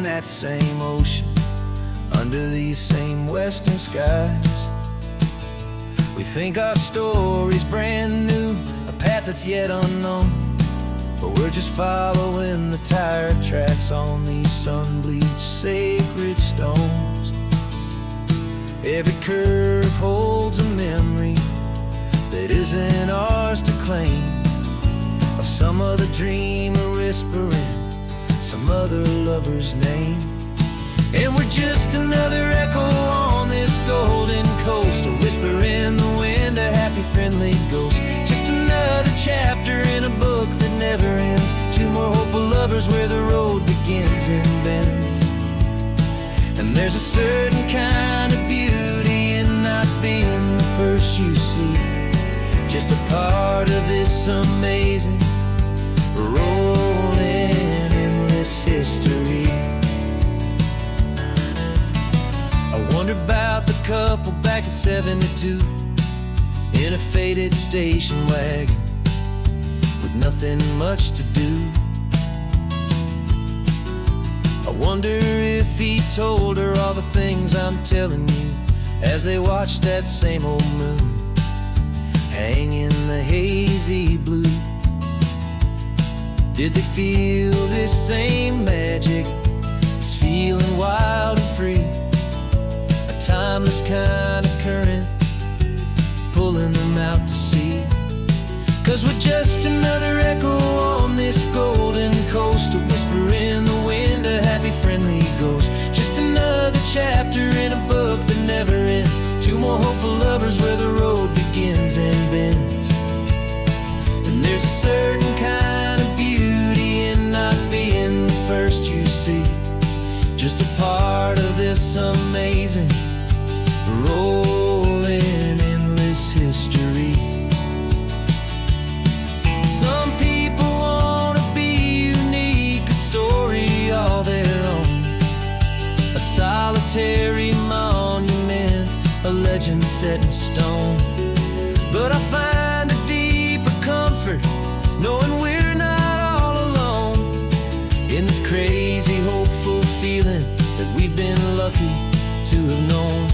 that same ocean, under these same western skies. We think our story's brand new, a path that's yet unknown, but we're just following the tire tracks on these sun-bleached sacred stones. Every curve holds a memory that isn't ours to claim, of some other dreamer whispering some other lover's name. And we're just another echo on this golden coast, a whisper in the wind, a happy friendly ghost. Just another chapter in a book that never ends, two more hopeful lovers where the road begins and bends. And there's a certain kind of beauty in not being the first you see, just a part of this amazing rolling endless history. I wonder about the couple back in '72 in a faded station wagon with nothing much to do. I wonder if he told her all the things I'm telling you, as they watched that same old moon hang in the hazy blue. Did they feel this same magic, this feeling wild and free, a timeless kind of current pulling them out to sea? 'Cause we're just another echo on this golden coast, a whisper in the wind, a happy friendly ghost. Just another chapter in a book that never ends, two more hopeful lovers where the road begins and bends. And there's a certain kind of beauty in not being the first you see, just a part of this amazing rolling endless history. Some people want to be unique, a story all their own, a solitary monument, a legend set in stone. But I find a deeper comfort knowing we're not all alone in this crazy hopeful feeling that we've been lucky to have known.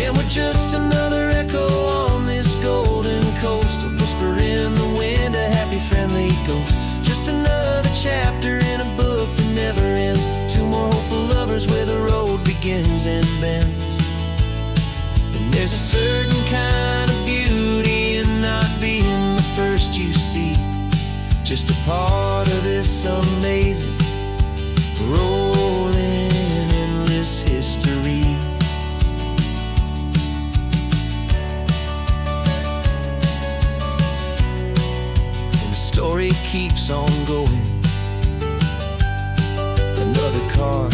And we're just another echo on this golden coast, a whisper in the wind, a happy friendly ghost. Just another chapter in a book that never ends, two more hopeful lovers where the road begins and bends. And there's a certain kind of beauty in not being the first you see, just a part of this amazing rolling endless history. Story keeps on going, another card,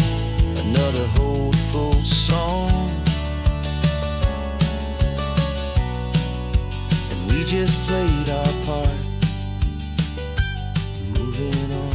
another hopeful song, and we just played our part, moving on.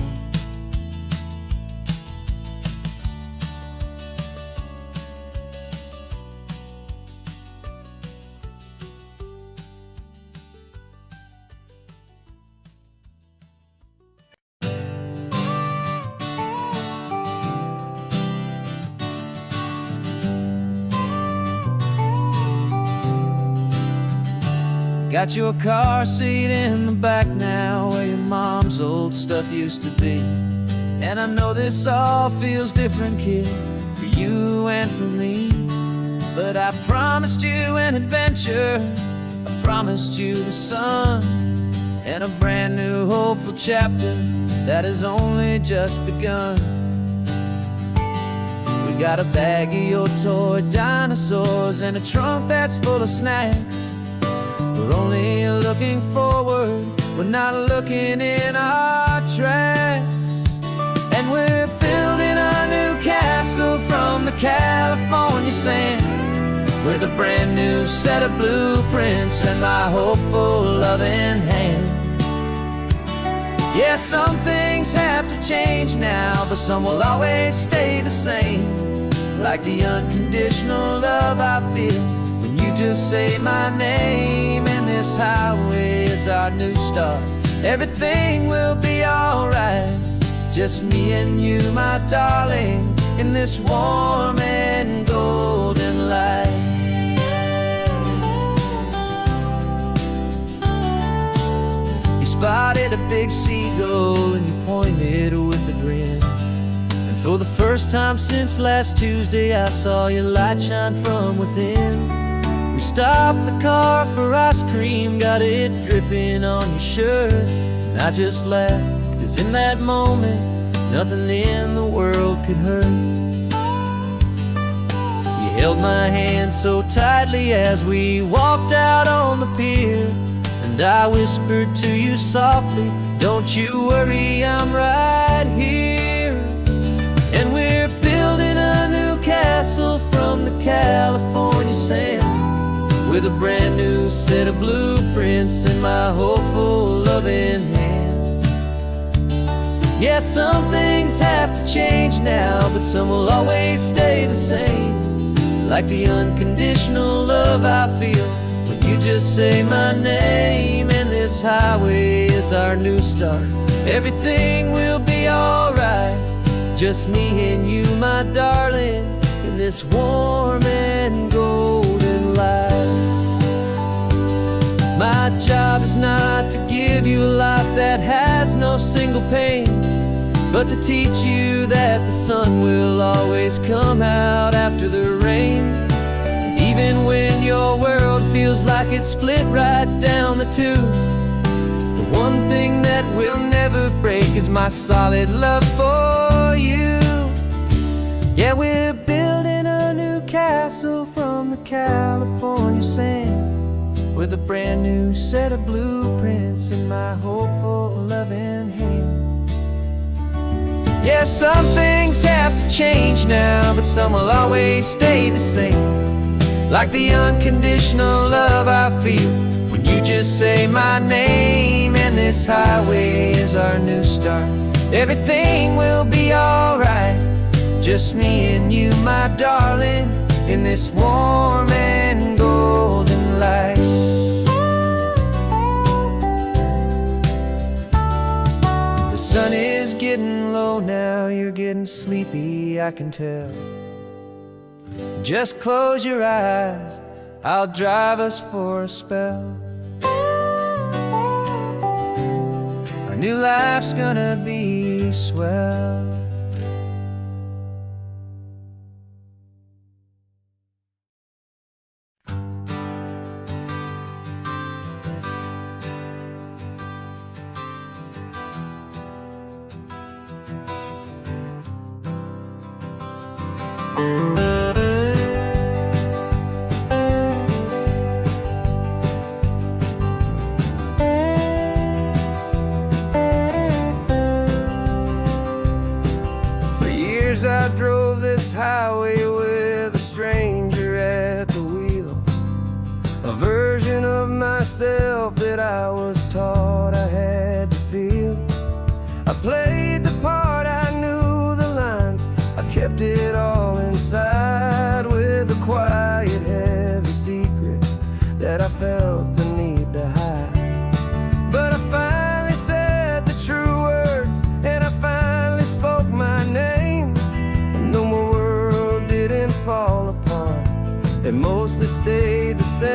Got your car seat in the back now, where your mom's old stuff used to be. And I know this all feels different, kid, for you and for me. But I promised you an adventure, I promised you the sun, and a brand new hopeful chapter that has only just begun. We got a bag of your toy dinosaurs and a trunk that's full of snacks. We're only looking forward, we're not looking in our tracks. And we're building a new castle from the California sand, with a brand new set of blueprints and my hopeful loving hand. Yeah, some things have to change now, but some will always stay the same. like the unconditional love I feel when you just say my name. And this highway is our new start. Everything will be alright, just me and you, my darling, in this warm and golden light. You spotted a big seagull and you pointed with a grin. And for the first time since last Tuesday, I saw your light shine from within. We stopped the car for ice cream, got it dripping on your shirt. And I just laughed, 'cause in that moment, nothing in the world could hurt. You held my hand so tightly as we walked out on the pier. And I whispered to you softly, don't you worry, I'm right here. And we're building a new castle from the California sand, with a brand new set of blueprints in my hopeful, loving hand. Yeah, some things have to change now, but some will always stay the same, like the unconditional love I feel when you just say my name. And this highway is our new start. Everything will be alright, just me and you, my darling, in this warm and golden light. My job is not to give you a life that has no single pain, but to teach you that the sun will always come out after the rain. And even when your world feels like it's split right down the two, the one thing that will never break is my solid love for you. Yeah, we're building a new castle from the California sand, with a brand new set of blueprints in my hopeful, loving hand. Yeah, some things have to change now, but some will always stay the same, like the unconditional love I feel when you just say my name. And this highway is our new start. Everything will be alright, just me and you, my darling, in this warm and golden light. The sun is getting low now, you're getting sleepy, I can tell. Just close your eyes, I'll drive us for a spell. Our new life's gonna be swell. For years I drove this highway with a stranger at the wheel, a version of myself that I was taught I had to feel. I played the part, I knew the lines, I kept it all inside, with a quiet, heavy secret that I felt the need to hide. But I finally said the true words, and I finally spoke my name. And though my world didn't fall apart, it mostly stayed the same.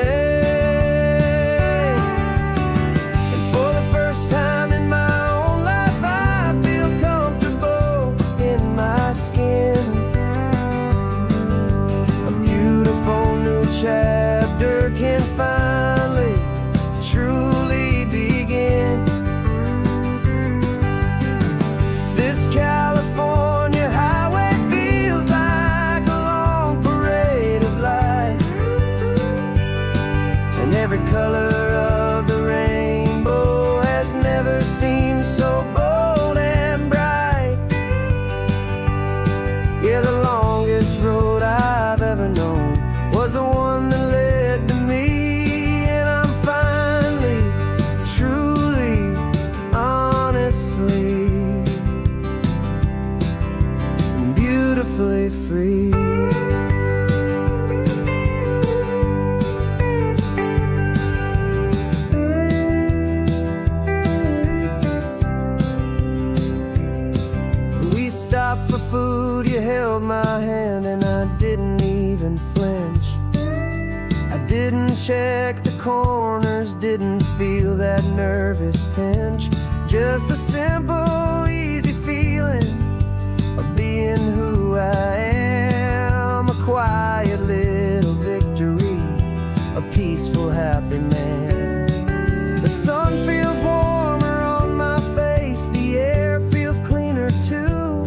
And for the first time in my own life, I feel comfortable in my skin. A beautiful new chapter can finally truly begin. This California highway feels like a long parade of light. check the corners, didn't feel that nervous pinch. Just a simple, easy feeling of being who I am. A quiet little victory, a peaceful, happy man. The sun feels warmer on my face, the air feels cleaner too.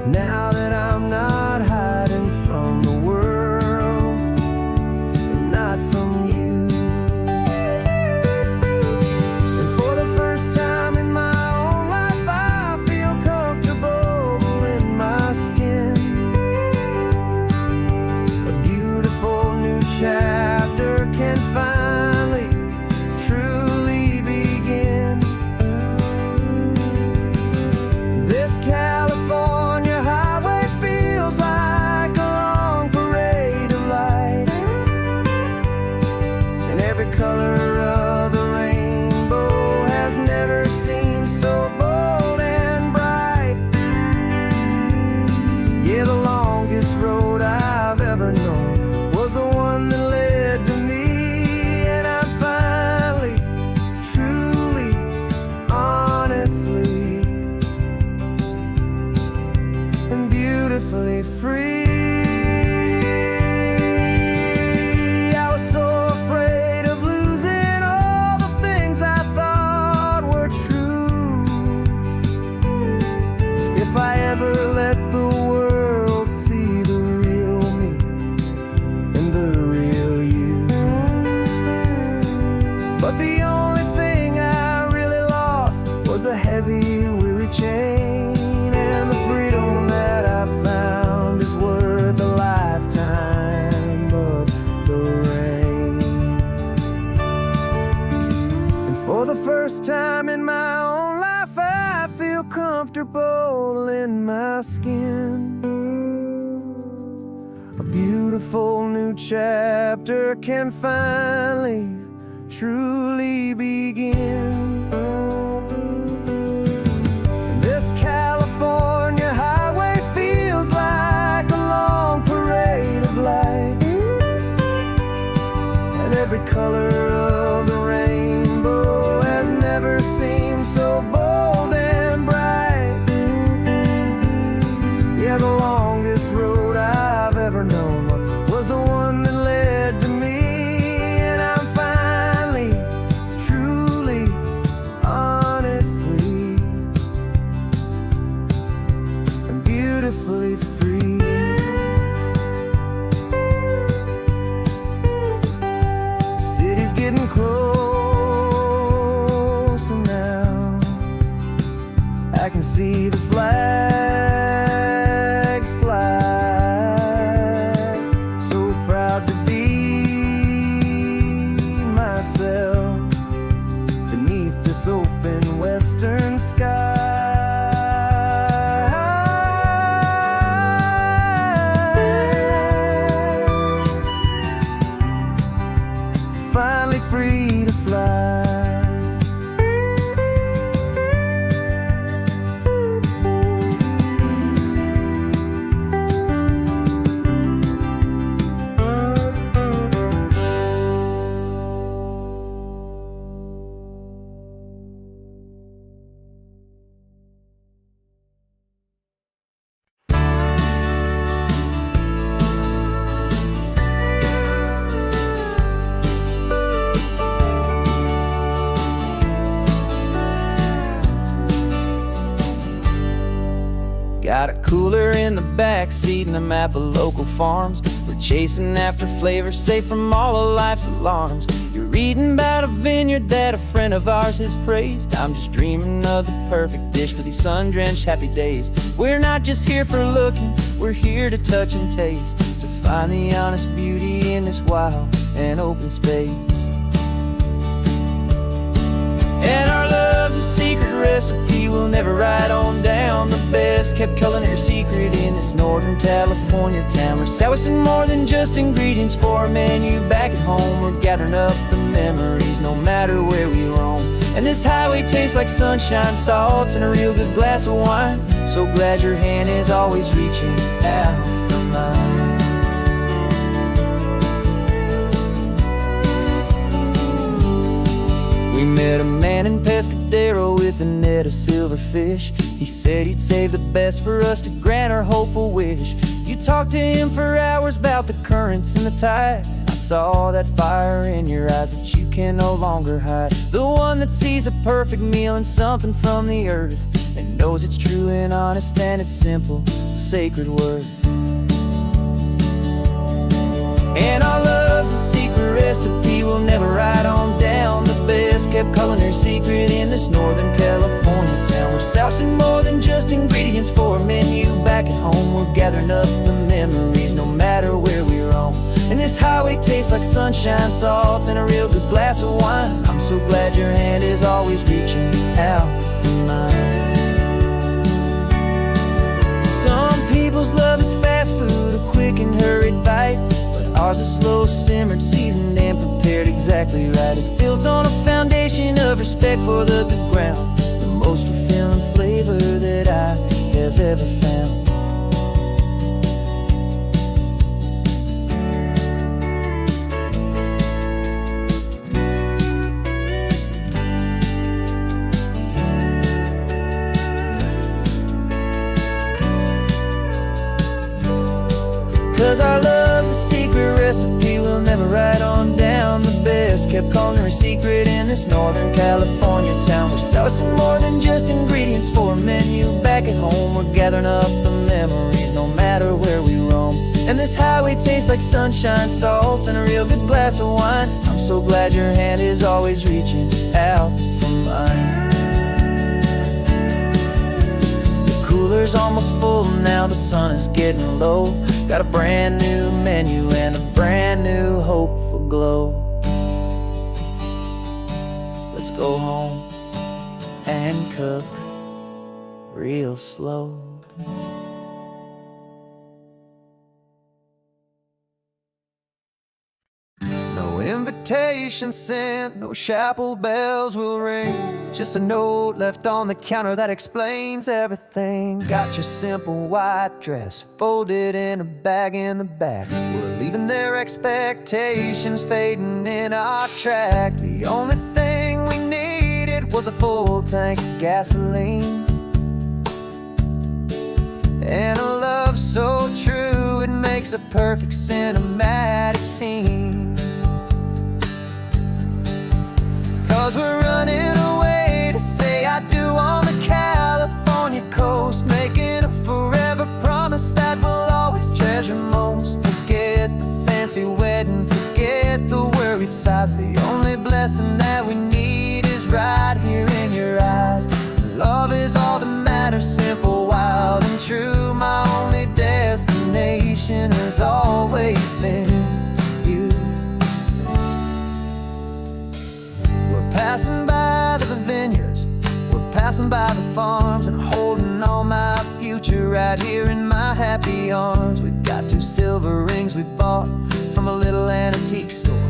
Now that I'm not hiding from the world, and not from you. And for the first time in my own life, I feel comfortable in my skin. A beautiful new chapter can finally, truly begin. This California highway feels like a long parade of light, and every color of the rainbow has never seemed so bold and bright. Yeah, the longest road I've ever known was the one that led to me, and I'm finally, truly, honestly, and beautifully free. I was so afraid of losing all the things I thought were true. If I ever let the world see the real me and the real you. But the only thing I really lost was a heavy, weary chain, and the freedom that I found is worth a lifetime of the rain. And for the first time in my own life, I feel comfortable in my skin. A beautiful new chapter can finally, truly begin. This California highway feels like a long parade of light, and every color of the rainbow has never seemed so bold and bright. Yeah, the longest road I've ever known was the one that led to me, and I'm finally, truly, honestly, and beautifully free. The city's getting closer now. I can see the flags fly. So proud to be myself beneath this open western sky. Finally free to fly. Got a cooler in the back seat and a map of local farms. We're chasing after flavors safe from all of life's alarms. You're reading about a vineyard that a friend of ours has praised. I'm just dreaming of the perfect dish for these sun-drenched happy days. We're not just here for looking, we're here to touch and taste, to find the honest beauty in this wild and open space. And our love's a secret recipe we'll never write on down. The best kept culinary secret in this Northern California town. We're savouring more than just ingredients for a menu back at home. We're gathering up the memories no matter where we roam. And this highway tastes like sunshine, salt, and a real good glass of wine. So glad your hand is always reaching out for mine. ran in Pescadero with a net of silverfish. He said he'd save the best for us to grant our hopeful wish. You talked to him for hours about the currents and the tide. I saw that fire in your eyes that you can no longer hide. The one that sees a perfect meal and something from the earth, and knows it's true and honest and it's simple, sacred worth. And our love's a secret recipe we'll never write on down. The best kept culinary secret in this Northern California town. We're sourcing more than just ingredients for a menu. Back at home we're gathering up the memories no matter where we roam. And this highway tastes like sunshine, salt, and a real good glass of wine. I'm so glad your hand is always reaching out for mine. Some people's love is fast food, a quick and hurried bite, but ours is slow simmered, seasoned, and prepared exactly right. It's built on a foundation of respect for the good ground, the most fulfilling flavor that I have ever found. 'Cause our love's a secret recipe we'll never write on down. The best kept culinary secret in this Northern California town. We're sourcing more than just ingredients for a menu. Back at home we're gathering up the memories no matter where we roam. And this highway tastes like sunshine, salt, and a real good glass of wine. I'm so glad your hand is always reaching out for mine. Cooler's almost full now, the sun is getting low. Got a brand new menu and a brand new hopeful glow. Let's go home and cook real slow. No invitation sent, no chapel bells will ring. Just a note left on the counter that explains everything. Got your simple white dress folded in a bag in the back. We're leaving their expectations fading in our track. The only thing we needed was a full tank of gasoline, and a love so true it makes a perfect cinematic scene. 'Cause we're running away to say I do on the California coast, making a forever promise that we'll always treasure most. Forget the fancy wedding, forget the worried sighs. The only blessing that we need is right here in your eyes. Love is all that matters, simple, wild, and true. My only destination has always been you. We're passing by the vineyards, we're passing by the farms, and holding all my future right here in my happy arms. We've got 2 silver rings we bought from a little antique store,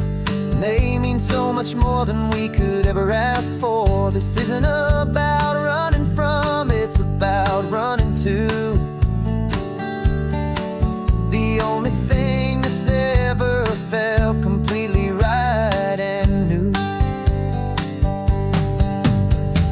and they mean so much more than we could ever ask for. This isn't about running from, it's about running to the only thing that's ever felt completely right and new.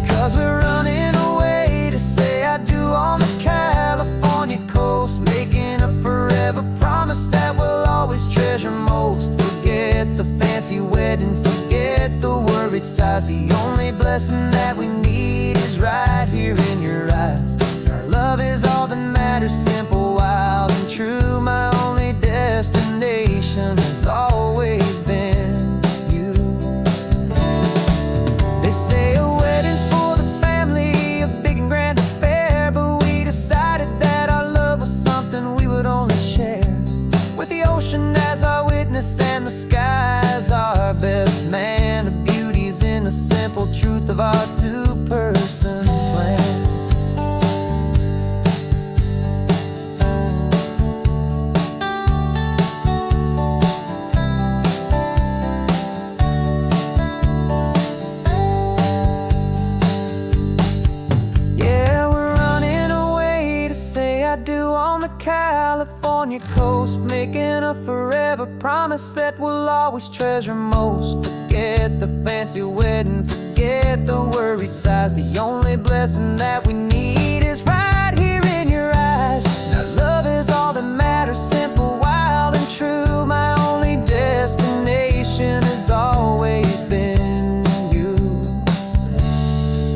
'Cause we're running away to say I do on the California coast, making a forever promise that we'll always treasure most. Forget the fancy wedding, forget the worried sighs. The only blessing that we need is right here in your eyes. Our love is all that matters, simple, wild, and true. My only destination has always been you. They say a wedding's for the family, a big and grand affair, but we decided that our love was something we would only share with the ocean as our witness and the sky as our best man. The beauty's in the simple truth of our 2-person plan. Yeah, we're running away to say I do on the California coast, making a forever forever promise that we'll always treasure most. Forget the fancy wedding, forget the worried sighs. The only blessing that we need is right here in your eyes. Now love is all that matters, simple, wild, and true. My only destination has always been you.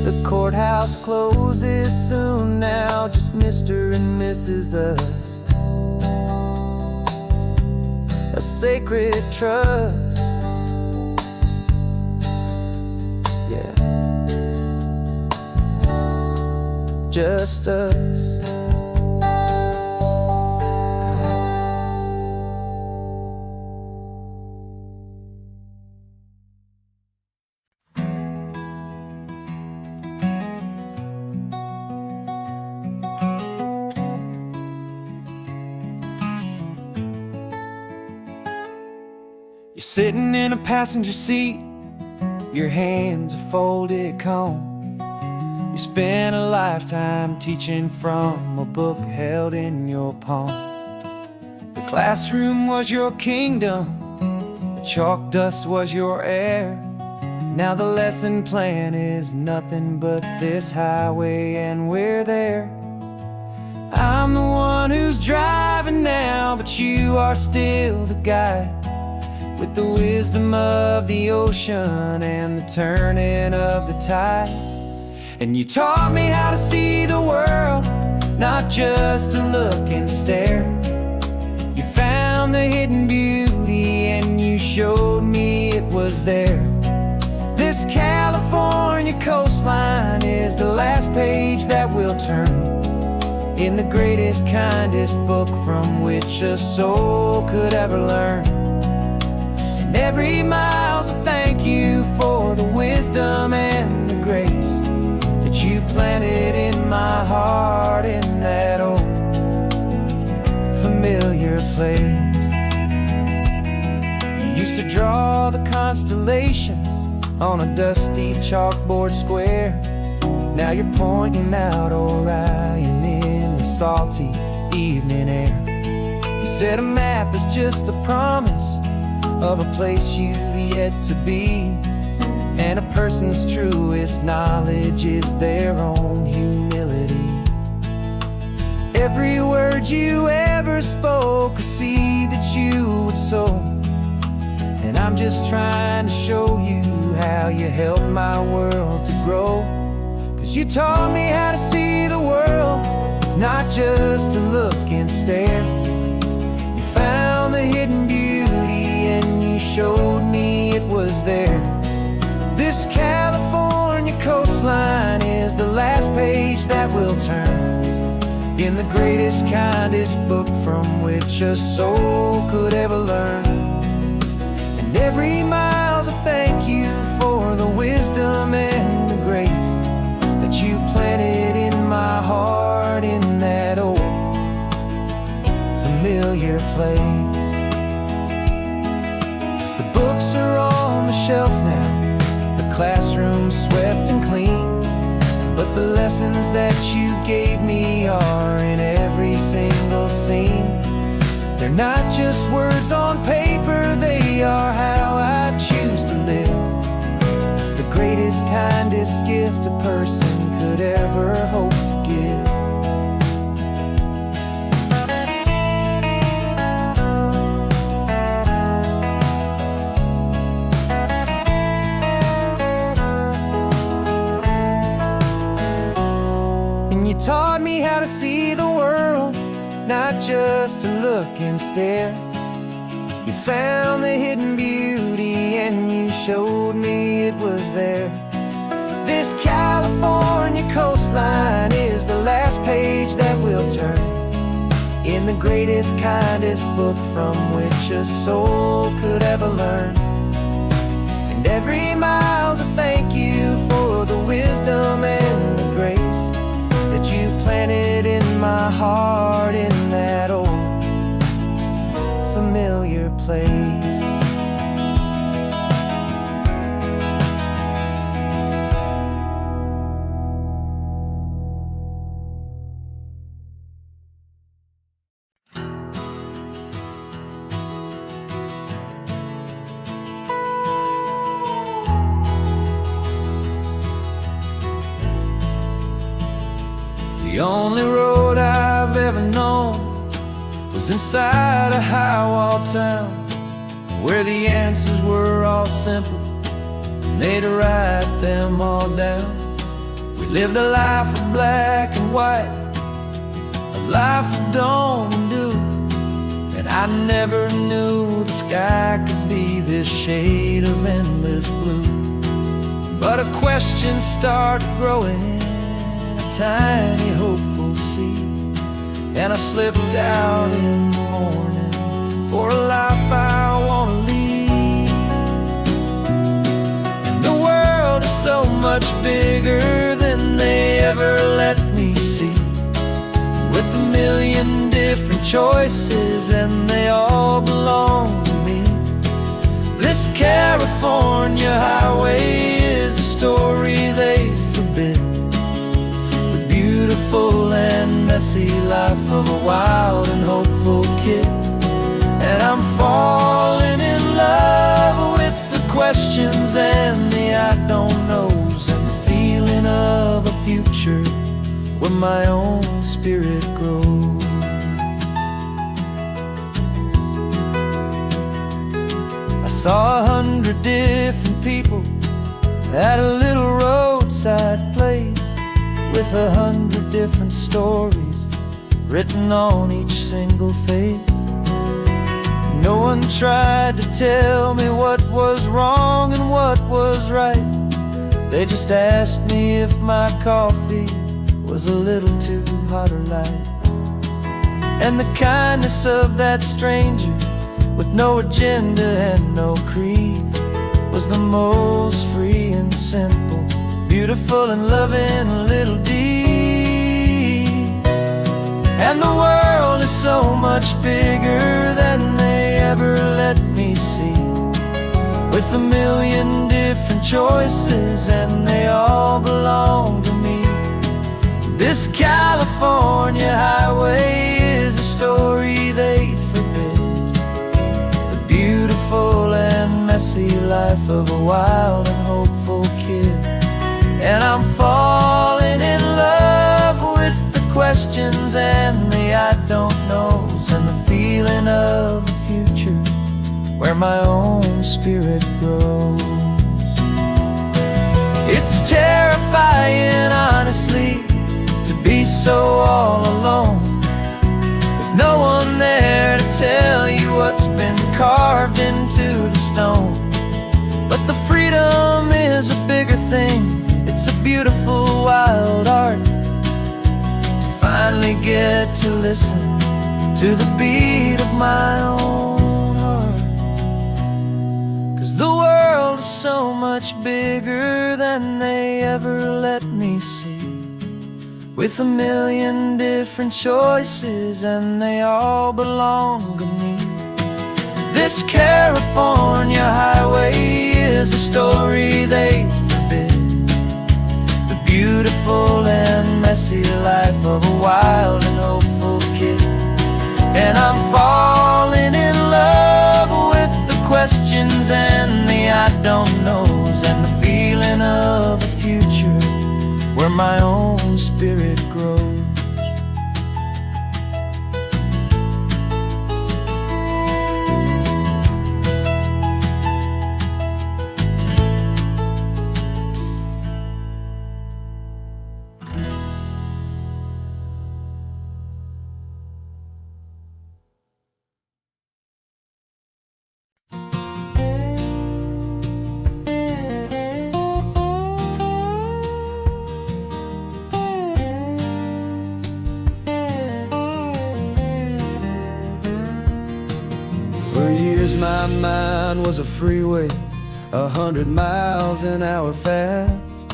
The courthouse closes soon now, just Mr. and Mrs. Us. A sacred trust, yeah, just us. You're sitting in a passenger seat, your hands are folded calm. You spent a lifetime teaching from a book held in your palm. The classroom was your kingdom, the chalk dust was your air. Now the lesson plan is nothing but this highway, and we're there. I'm the one who's driving now, but you are still the guide, with the wisdom of the ocean and the turning of the tide. And you taught me how to see the world, not just to look and stare. You found the hidden beauty and you showed me it was there. This California coastline is the last page that we'll turn in the greatest, kindest book from which a soul could ever learn. And every mile's a thank you for the wisdom and the grace that you planted in my heart in that old familiar place. You used to draw the constellations on a dusty chalkboard square. Now you're pointing out Orion in the salty evening air. You said a map is just a promise of a place you've yet to be, and a person's truest knowledge is their own humility. Every word you ever spoke, a seed that you would sow, and I'm just trying to show you how you helped my world to grow. 'Cause you taught me how to see the world, not just to look and stare. You found the hidden beauty and you showed me it was there. This California coastline is the last page that we'll turn in the greatest, kindest book from which a soul could ever learn. And every mile's a thank you for the wisdom and the grace that you planted in my heart in that old familiar place. The books are on the shelf now, the classroom swept and clean, but the lessons that you gave me are in every single scene. They're not just words on paper, they are how I choose to live. The greatest, kindest gift a person could ever hope to give. And you taught me how to see the world, not just to look and stare. You found the hidden beauty and you showed me it was there. This California coastline is the last page that we'll turn in the greatest, kindest book from which a soul could ever learn. And every mile's a thank you for the wisdom and the grace that you planted in my heart in that old familiar place. The only road I've ever known was inside a high-wall town, where the answers were all simple, and they'd write them all down. We lived a life of black and white, a life of dawn and dew, and I never knew the sky could be this shade of endless blue. But a question started growing, a tiny hopeful seed, and I slipped out in the morning for a life I want to lead. And the world is so much bigger than they ever let me see, with a million different choices and they all belong to me. This California highway is a story they forbid, the beautiful and messy life of a wild and hopeful kid. And I'm falling in love with the questions and the I don't knows, and the feeling of a future where my own spirit grows. I saw 100 different people at a little roadside place, with 100 different stories written on each single face. No one tried to tell me what was wrong and what was right. They just asked me if my coffee was a little too hot or light. And the kindness of that stranger, with no agenda and no creed, was the most free and simple, beautiful and loving little deed. And the world is so much bigger than they ever let me see, with a million different choices and they all belong to me. This California highway is a story they forbid, the beautiful and messy life of a wild and hopeful kid. And I'm falling in love with the questions and the I don't knows, and the feeling of a future where my own spirit grows. It's terrifying, honestly, to be so all alone, with no one there to tell you what's been carved into the stone. But the freedom is a bigger thing, it's a beautiful wild art, to finally get to listen to the beat of my own heart. 'Cause the world is so much bigger than they ever let me see, with a million different choices and they all belong to me. This California highway is a story they forbid, the beautiful and messy life of a wild and hopeful kid. And I'm falling in love with the questions and the I don't knows, and the feeling of a future where my own spirit grows. My mind was a freeway, 100 miles an hour fast,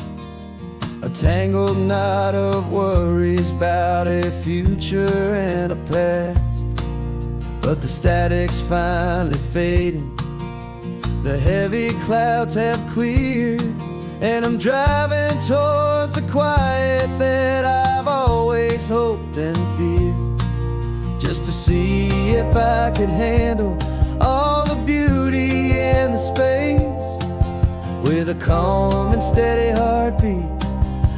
a tangled knot of worries about a future and a past. But the static's finally fading, the heavy clouds have cleared, and I'm driving towards the quiet that I've always hoped and feared, just to see if I could handle all the beauty and the space, with a calm and steady heartbeat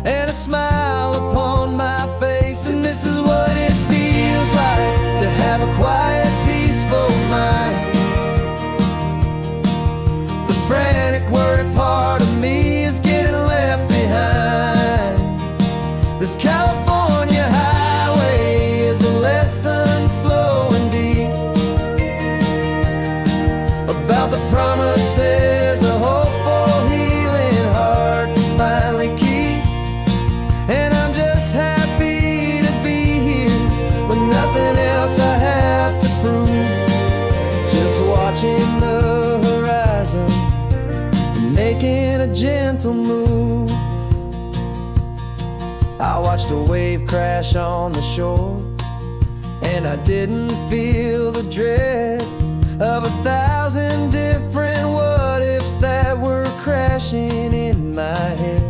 and a smile upon my face. making a gentle move. I watched a wave crash on the shore, and I didn't feel the dread of 1,000 different what-ifs that were crashing in my head.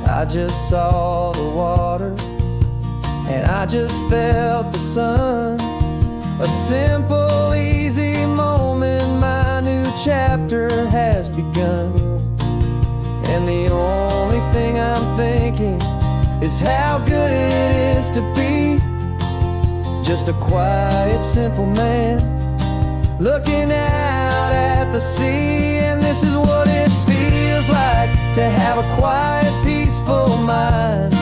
I just saw the water, and I just felt the sun. A simple, easy moment, my new chapter has begun. And the only thing I'm thinking is how good it is to be just a quiet, simple man looking out at the sea. And this is what it feels like to have a quiet, peaceful mind.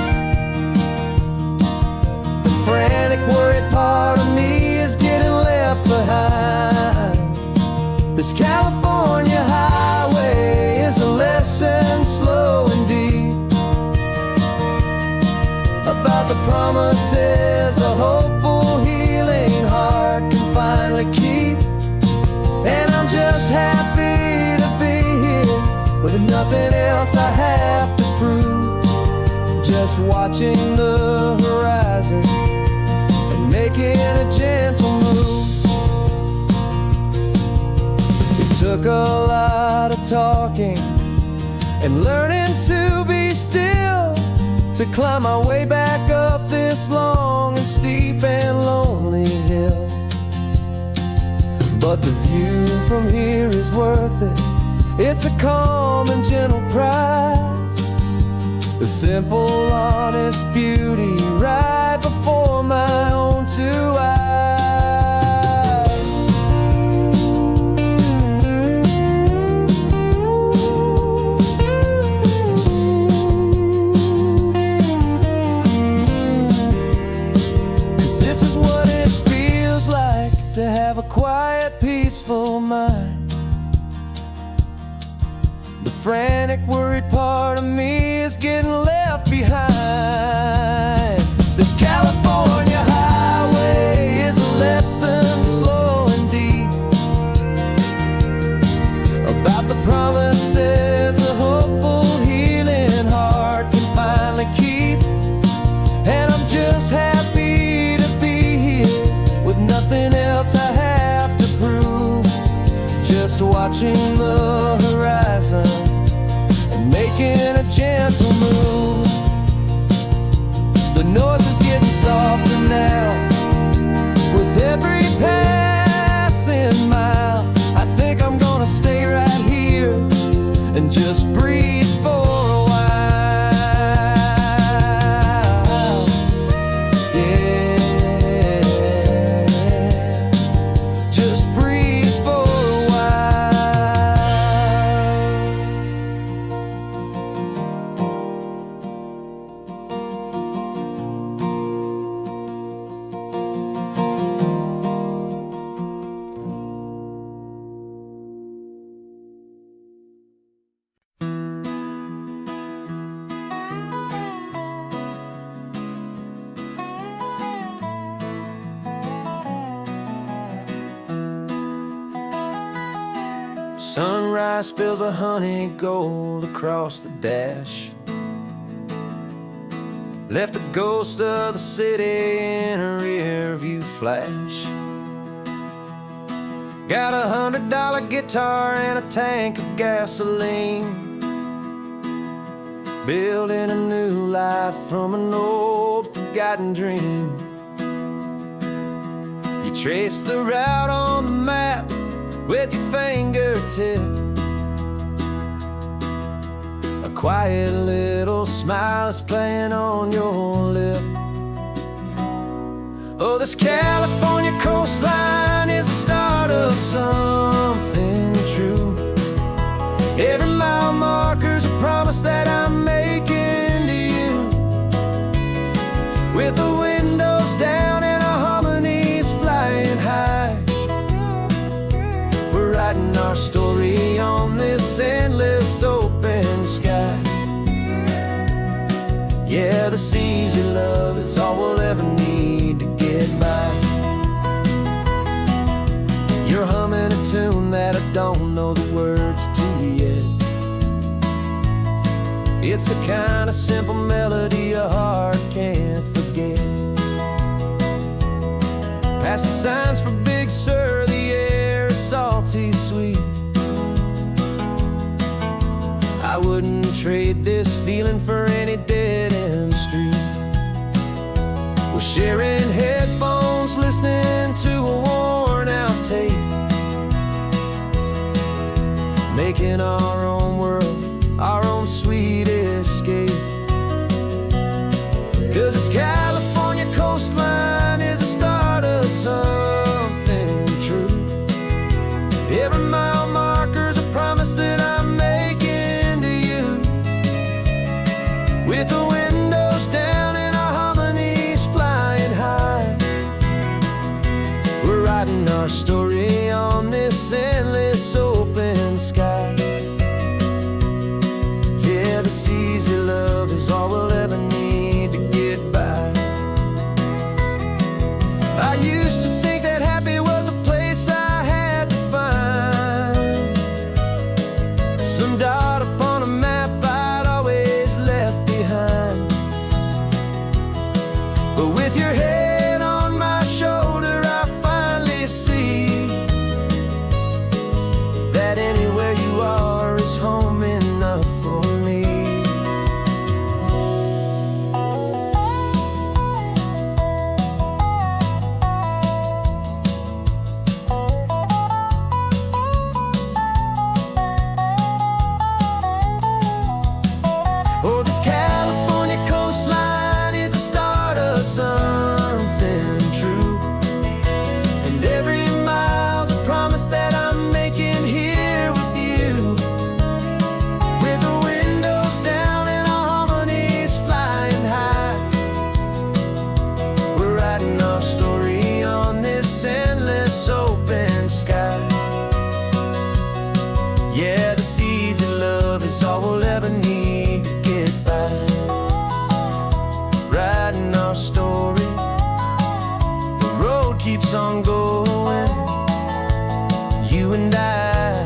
The frantic, worried part of me is getting left behind. This California highway is a lesson, slow and deep, about the promises a hopeful, healing heart can finally keep. And I'm just happy to be here with nothing else I have to prove, just watching the horizon and making a gentle move. It took a lot of talking and learning to be still to climb my way back up this long and steep and lonely hill. But the view from here is worth it. It's a calm and gentle prize, the simple, honest beauty right before my own two eyes. This is what it feels like to have a quiet, peaceful mind. The frantic, worried part of me is getting left behind. This California highway is a lesson, slow and deep, about the promises a hopeful, healing heart can finally keep. And I'm just happy to be here with nothing else I have to prove, just watching the horizon and making a gentle move. The noise is getting softer now with every passing mile. I think I'm gonna stay right here and just breathe for a while. Just breathe for a while. Sunrise spills a honey gold across the dash, left the ghost of the city in a rear view flash. Got a $100 guitar and a tank of gasoline, building a new life from an old forgotten dream. You trace the route on the map with your fingertip, a quiet little smile is playing on your lip. Oh, this California coastline is the start of something true. Every mile marker's a promise that I'm making to you, with the windows down and our harmonies flying high. We're writing our story on this endless open sky. Yeah, this easy love is all we'll ever need to get by. You're humming a tune that I don't know the words to yet. It's the kind of simple melody a heart can't forget. Past the signs for Big Sur, the air is salty sweet. I wouldn't trade this feeling for any dead-end street. We're sharing headphones, listening to a worn-out tape, making our own world, our own sweet escape. 'Cause this California coastline is the start of something true. Every mile marker's a promise that I'm making to you. With the windows down and our harmonies flying high, we're writing our story on this endless open sky. Yeah, this easy love is all we'll ever need to get by. I used to think that happy was a place I had to find, some dot upon a map I'd always left behind. But with your head on my shoulder, I finally see that anywhere you are is home enough for me. Oh, this California coastline is the start of something true. And every mile's a promise that I'm making here with you. With the windows down and our harmonies flying high, we're writing our story on this endless open sky. Yeah, this easy love is all we'll ever need to get by. Writing our story, the road keeps on going, you and I.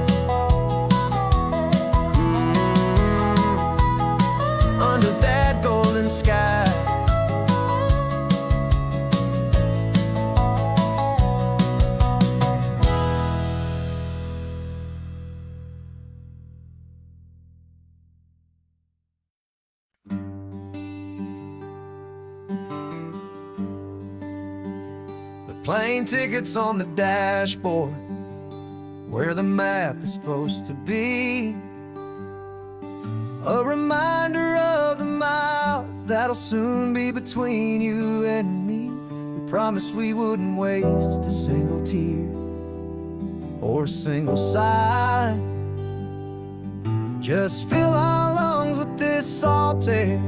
Under that golden sky. The plane tickets on the dashboard, where the map is supposed to be. A reminder of the miles that'll soon be between you and me. We promised we wouldn't waste a single tear or a single sigh. Just fill our lungs with this salt air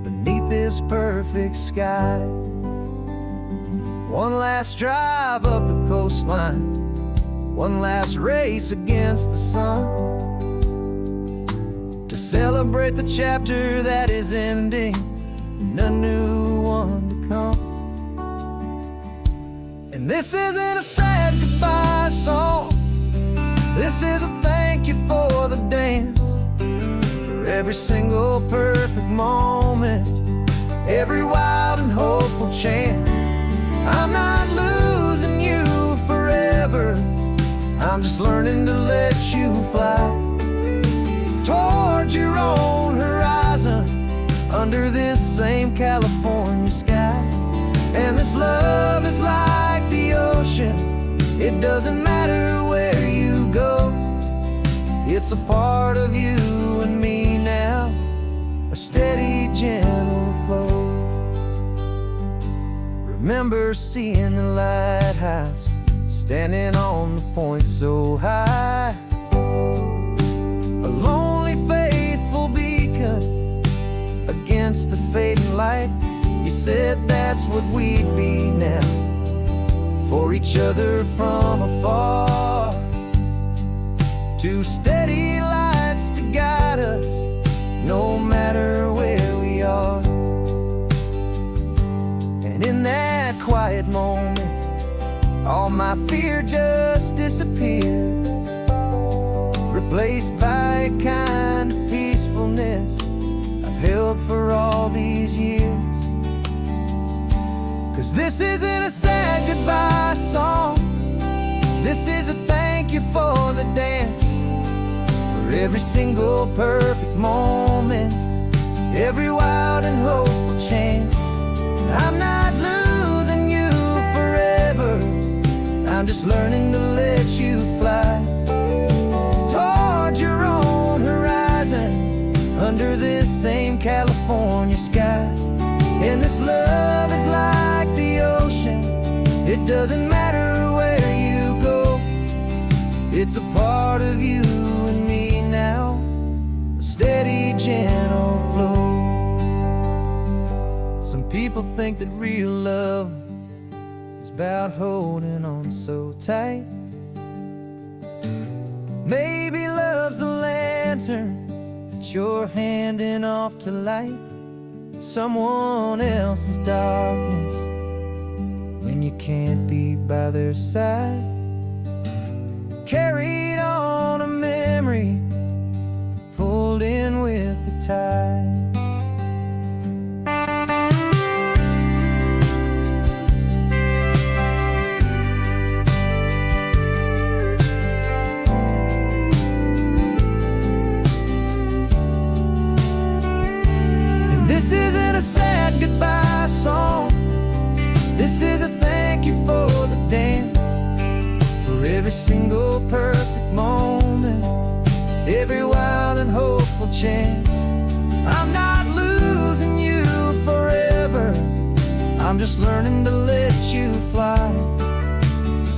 beneath this perfect sky. One last drive up the coastline, one last race against the sun, to celebrate the chapter that is ending and a new one to come. And this isn't a sad goodbye song, this is a thank you for the dance, for every single perfect moment, every wild and hopeful chance. I'm not losing you forever, I'm just learning to let you fly towards your own horizon, under this same California sky. And this love is like the ocean, it doesn't matter where you go, it's a part of you and me now, a steady, gentle flow. Remember seeing the lighthouse, standing on the point so high, a lonely, faithful beacon against the fading light. You said that's what we'd be now, for each other from afar. Two steady lights to guide us, no matter where we are. And in that quiet moment, all my fear just disappeared, replaced by a kind of peacefulness 'Cause this isn't a sad goodbye song. This is a thank you for the dance, for every single perfect moment, every wild and hopeful chance. I'm not losing you forever, I'm just learning to let you fly toward your own horizon, under this same California sky. And this love is like the ocean, it doesn't matter where you go, it's a part of you and me now, a steady, gentle flow. Some people think that real love is about holding on so tight. Maybe love's a lantern that you're handing off to light someone else's darkness when you can't be by their side. Carried on a memory, pulled in with the tide. This isn't a sad goodbye song. This is a thank you for the dance, for every single perfect moment, every wild and hopeful chance. I'm not losing you forever, I'm just learning to let you fly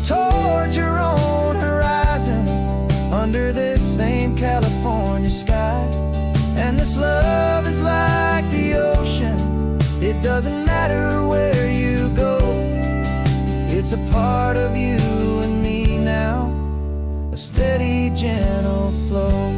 toward your own horizon, under this same California sky. And this love is like the ocean, it doesn't matter where you go, it's a part of you and me now, a steady, gentle flow.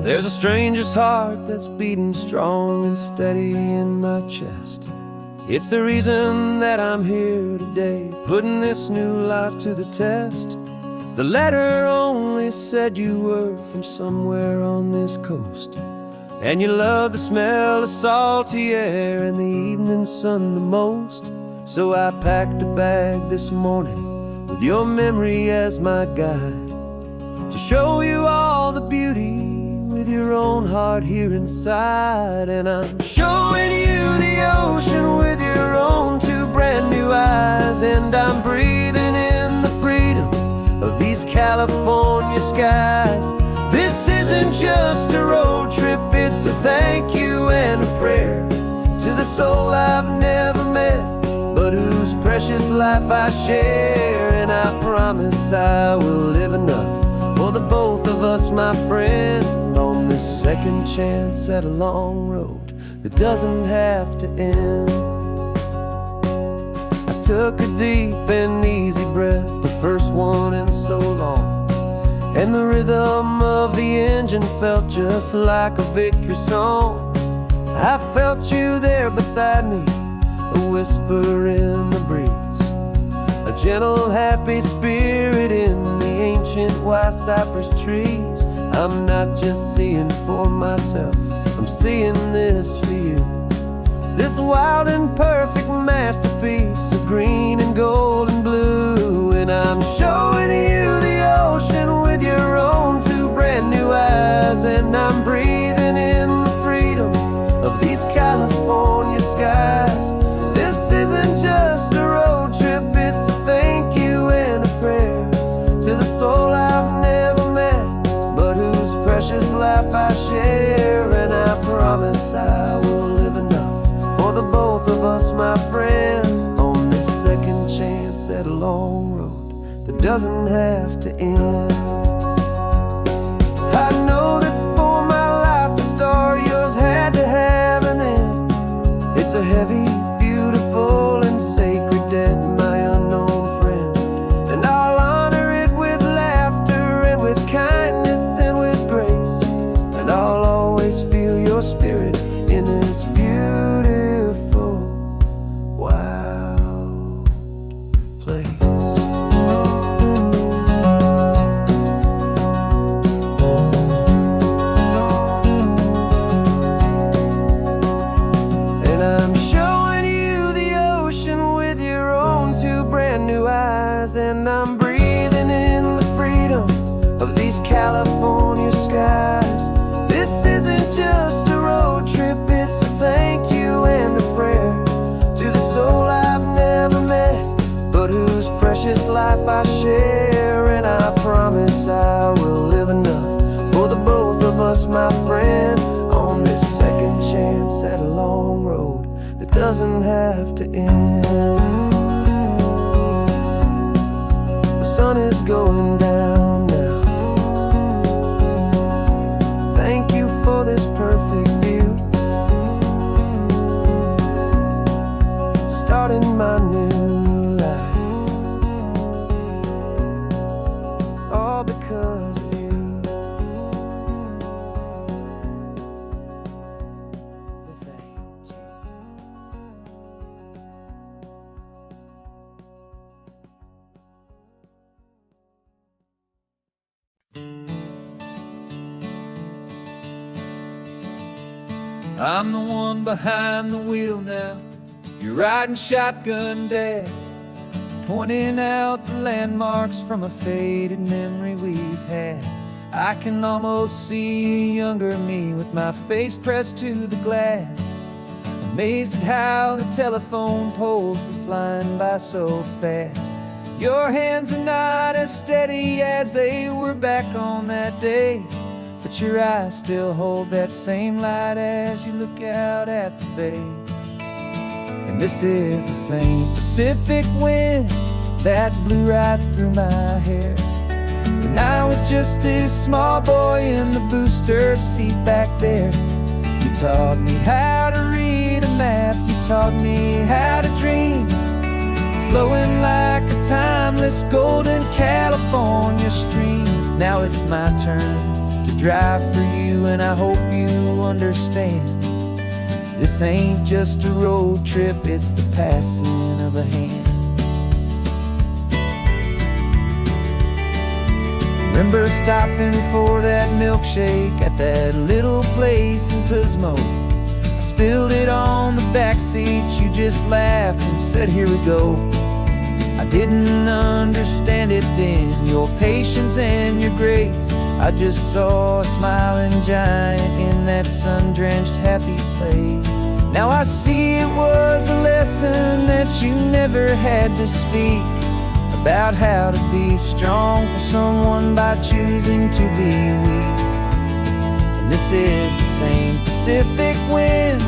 There's a stranger's heart that's beating strong and steady in my chest. It's the reason that I'm here today, putting this new life to the test. The letter only said you were from somewhere on this coast, and you love the smell of salty air and the evening sun the most. So I packed a bag this morning with your memory as my guide, to show you all the beauty with your own heart here inside. And I'm showing you the ocean with your own two brand new eyes, and I'm breathing in the freedom of these California skies. This isn't just a road trip, it's a thank you and a prayer to the soul I've never met, but whose precious life I share. And I promise I will live enough for the both of us, my friend, on this second chance at a long road that doesn't have to end. I took a deep and easy breath, the first one in so long, and the rhythm of the engine felt just like a victory song. I felt you there beside me, a whisper in the breeze, a gentle, happy spirit in the ancient white cypress trees. I'm not just seeing for myself, I'm seeing this for you, this wild and perfect masterpiece of green and gold and blue. And I'm showing you the ocean with your own two brand new eyes, and I'm breathing in the freedom of these California skies. This isn't just a road trip, it's a thank you and a prayer to the soul I've never met, but whose precious life I share. And I promise I will live enough for the both of us, my friend, on this second chance at a long road that doesn't have to end. I know that for my life to start, yours had to have an end. It's a heavy, beautiful, and sacred debt, my unknown friend, and I'll honor it with laughter and with kindness and with grace, and I'll always feel your spirit in this beautiful I'm breathing in the freedom of these California skies. This isn't just a road trip, it's a thank you and a prayer to the soul I've never met, but whose precious life I share. And I promise I will live enough for the both of us, my friend, on this second chance at a long road that doesn't have to end. The sun is going down now. Thank you for this perfect view, starting my new life, all because of you. Thank you. I'm the one behind the wheel now. You're riding shotgun, Dad, pointing out the landmarks from a faded memory we've had. I can almost see a younger me with my face pressed to the glass, amazed at how the telephone poles were flying by so fast. Your hands are not as steady as they were back on that day, but your eyes still hold that same light as you look out at the bay. And this is the same Pacific wind that blew right through my hair when I was just a small boy in the booster seat back there. You taught me how to read a map, you taught me how to dream, flowing like a timeless golden California stream. Now it's my turn to drive for you, and I hope you understand. This ain't just a road trip, it's the passing of a hand. Remember stopping for that milkshake at that little place in Pismo? I spilled it on the back seat, you just laughed and said, here we go. I didn't understand it then, your patience and your grace. I just saw a smiling giant in that sun-drenched happy place. Now I see it was a lesson that you never had to speak, about how to be strong for someone by choosing to be weak. And this is the same Pacific wind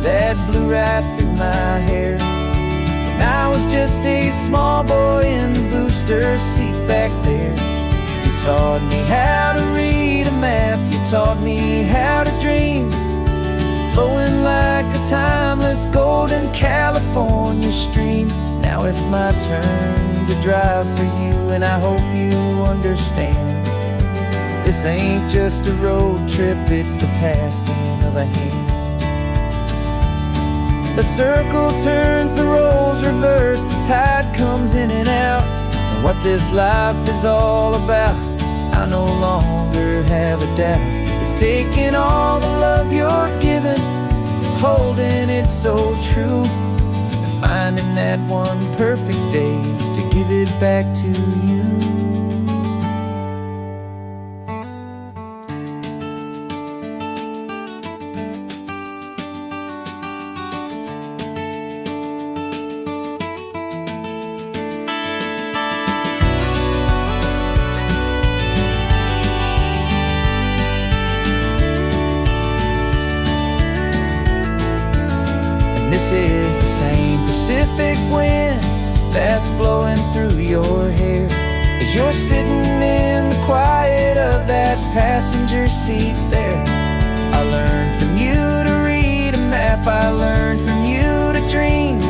that blew right through my hair when I was just a small boy in the booster seat back there. You taught me how to read a map, you taught me how to dream, flowing like a timeless golden California stream. Now it's my turn to drive for you, and I hope you understand. This ain't just a road trip, it's the passing of a hand. The circle turns, the roles reverse, the tide comes in and out. And what this life is all about, I no longer have a doubt. It's taking all the love you're giving, holding it so true, and finding that one perfect day to give it back to you. This is the same Pacific wind that's blowing through your hair as you're sitting in the quiet of that passenger seat there. I learned from you to read a map, I learned from you to dream,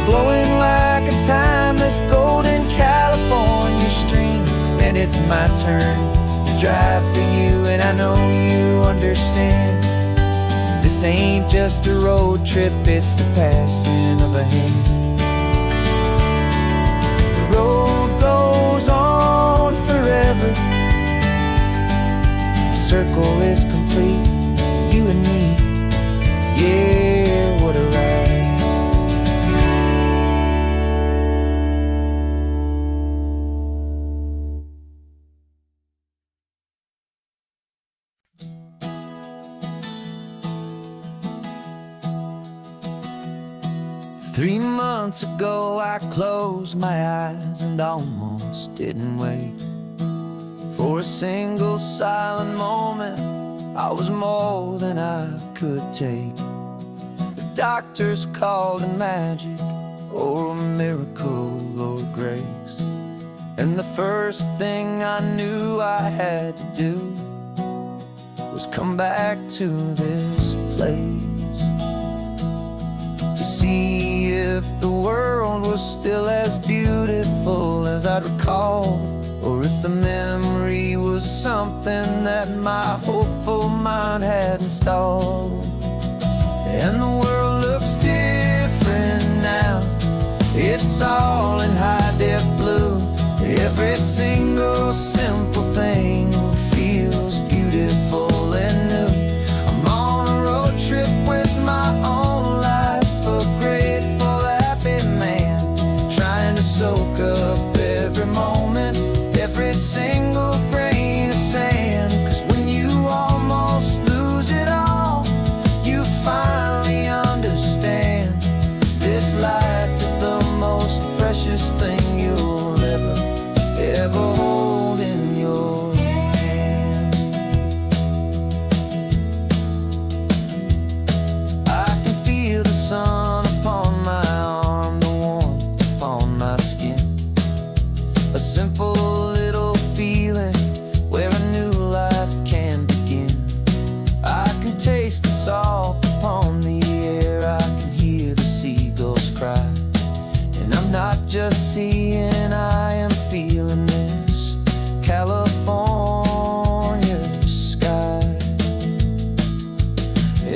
flowing like a timeless golden California stream. And it's my turn to drive for you, and I know you understand. This ain't just a road trip, it's the passing of a hand. The road goes on forever, the circle is complete, you and me, yeah, what a ride. 3 months ago I closed my eyes and almost didn't wake. For a single silent moment, I was more than I could take. The doctors called it magic, or a miracle, or grace. And the first thing I knew I had to do was come back to this place, to see if the world was still as beautiful as I'd recall, or if the memory was something that my hopeful mind had installed. And the world looks different now, it's all in high-def blue. Every single simple thing feels beautiful and new. I'm on a road trip with my own life, a grateful, happy man, trying to soak up every moment, every single grain of sand. 'Cause when you almost lose it all, you finally understand this life is the most precious thing you'll ever hold in your hand. I can feel the sun upon my arm, the warmth upon my skin, a simple little feeling where a new life can begin. I can taste the salt upon the air, I can hear the seagulls cry, and I'm not just seeing, I am feeling this California sky.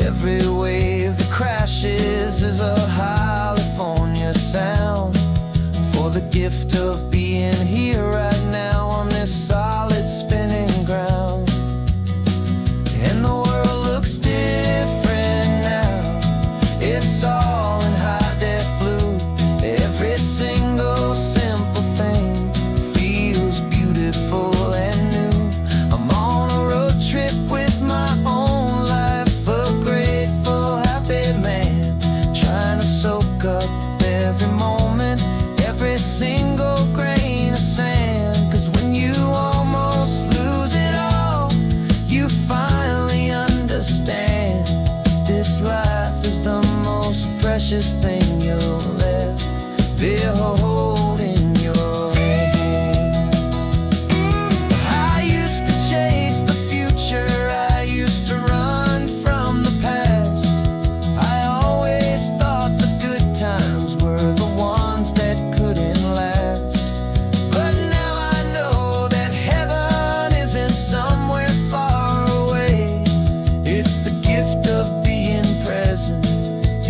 Every wave that crashes is a California sound, for the gift of being here right now on this solid spinning ground. And the world looks different now, it's all in high-def blue. Every single simple thing feels beautiful and new. I'm on a road trip with my own life, a grateful, happy man, trying to soak up every moment, every single grain of sand. 'Cause when you almost lose it all, you finally understand this life is the most precious thing you'll ever hold in your hand. I used to chase the future, I used to run from the past. I always thought the good times were the ones that couldn't last. But now I know that heaven isn't somewhere far away. It's the gift of being present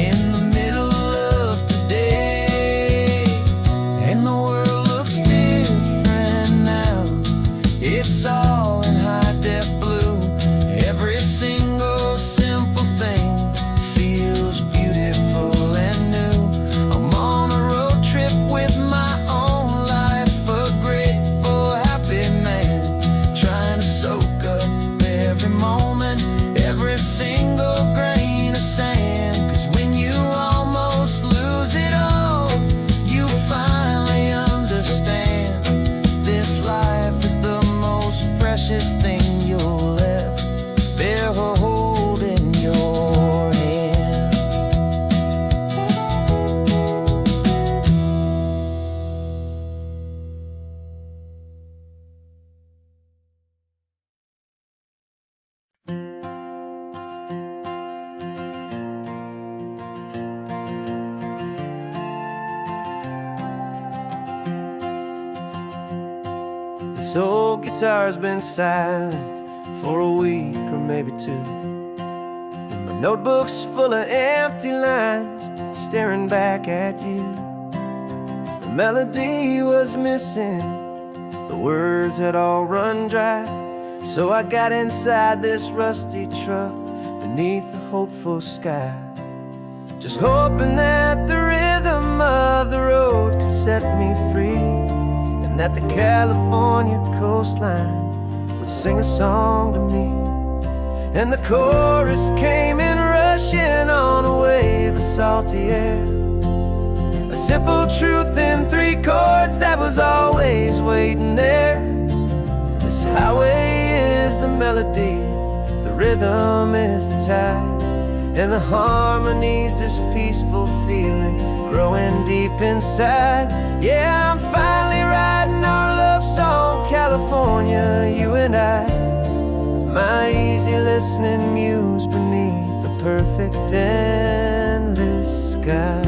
in the middle of today. And the world looks different now, it's all in high-def blue. Every single simple thing feels beautiful and new. I'm on a road trip with my own life, a grateful, happy man, trying to soak up every moment, every single grain of sand. 'Cause when you almost lose it all, you finally understand this life is the most precious thing you'll ever hold in your hand. This old guitar's been silent for a week or maybe two, and my notebook's full of empty lines staring back at you. The melody was missing, the words had all run dry, so I got inside this rusty truck beneath the hopeful sky, just hoping that the rhythm of the road could set me free, and that the California coastline would sing a song to me. And the chorus came in rushing on a wave of salty air, A simple truth in 3 chords that was always waiting there. This highway is the melody, the rhythm is the tide, and the harmony's this peaceful feeling growing deep inside. Yeah, I'm finally writing our love song, California, you and I. My easy listening muse beneath the perfect endless sky.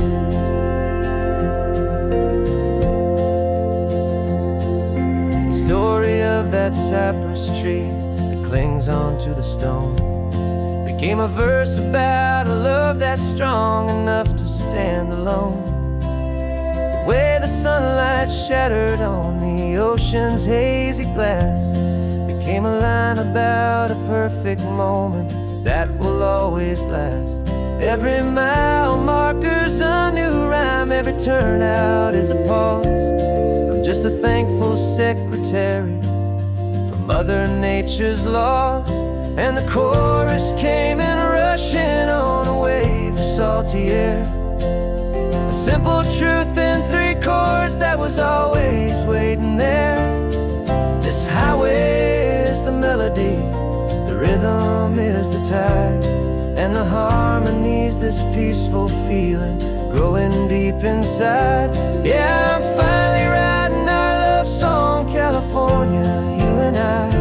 Story of that cypress tree that clings onto the stone became a verse about a love that's strong enough to stand alone. The way the sunlight shattered on the ocean's hazy glass became a line about a perfect moment that will always last. Every mile marker's a new rhyme, every turnout is a pause. I'm just a thankful secretary for Mother Nature's laws. And the chorus came in rushing on a wave of salty air. A simple truth in 3 chords that was always waiting there. This highway is the melody, the rhythm is the tide, and the harmony's this peaceful feeling growing deep inside. Yeah, I'm finally writing our love song, California, you and I.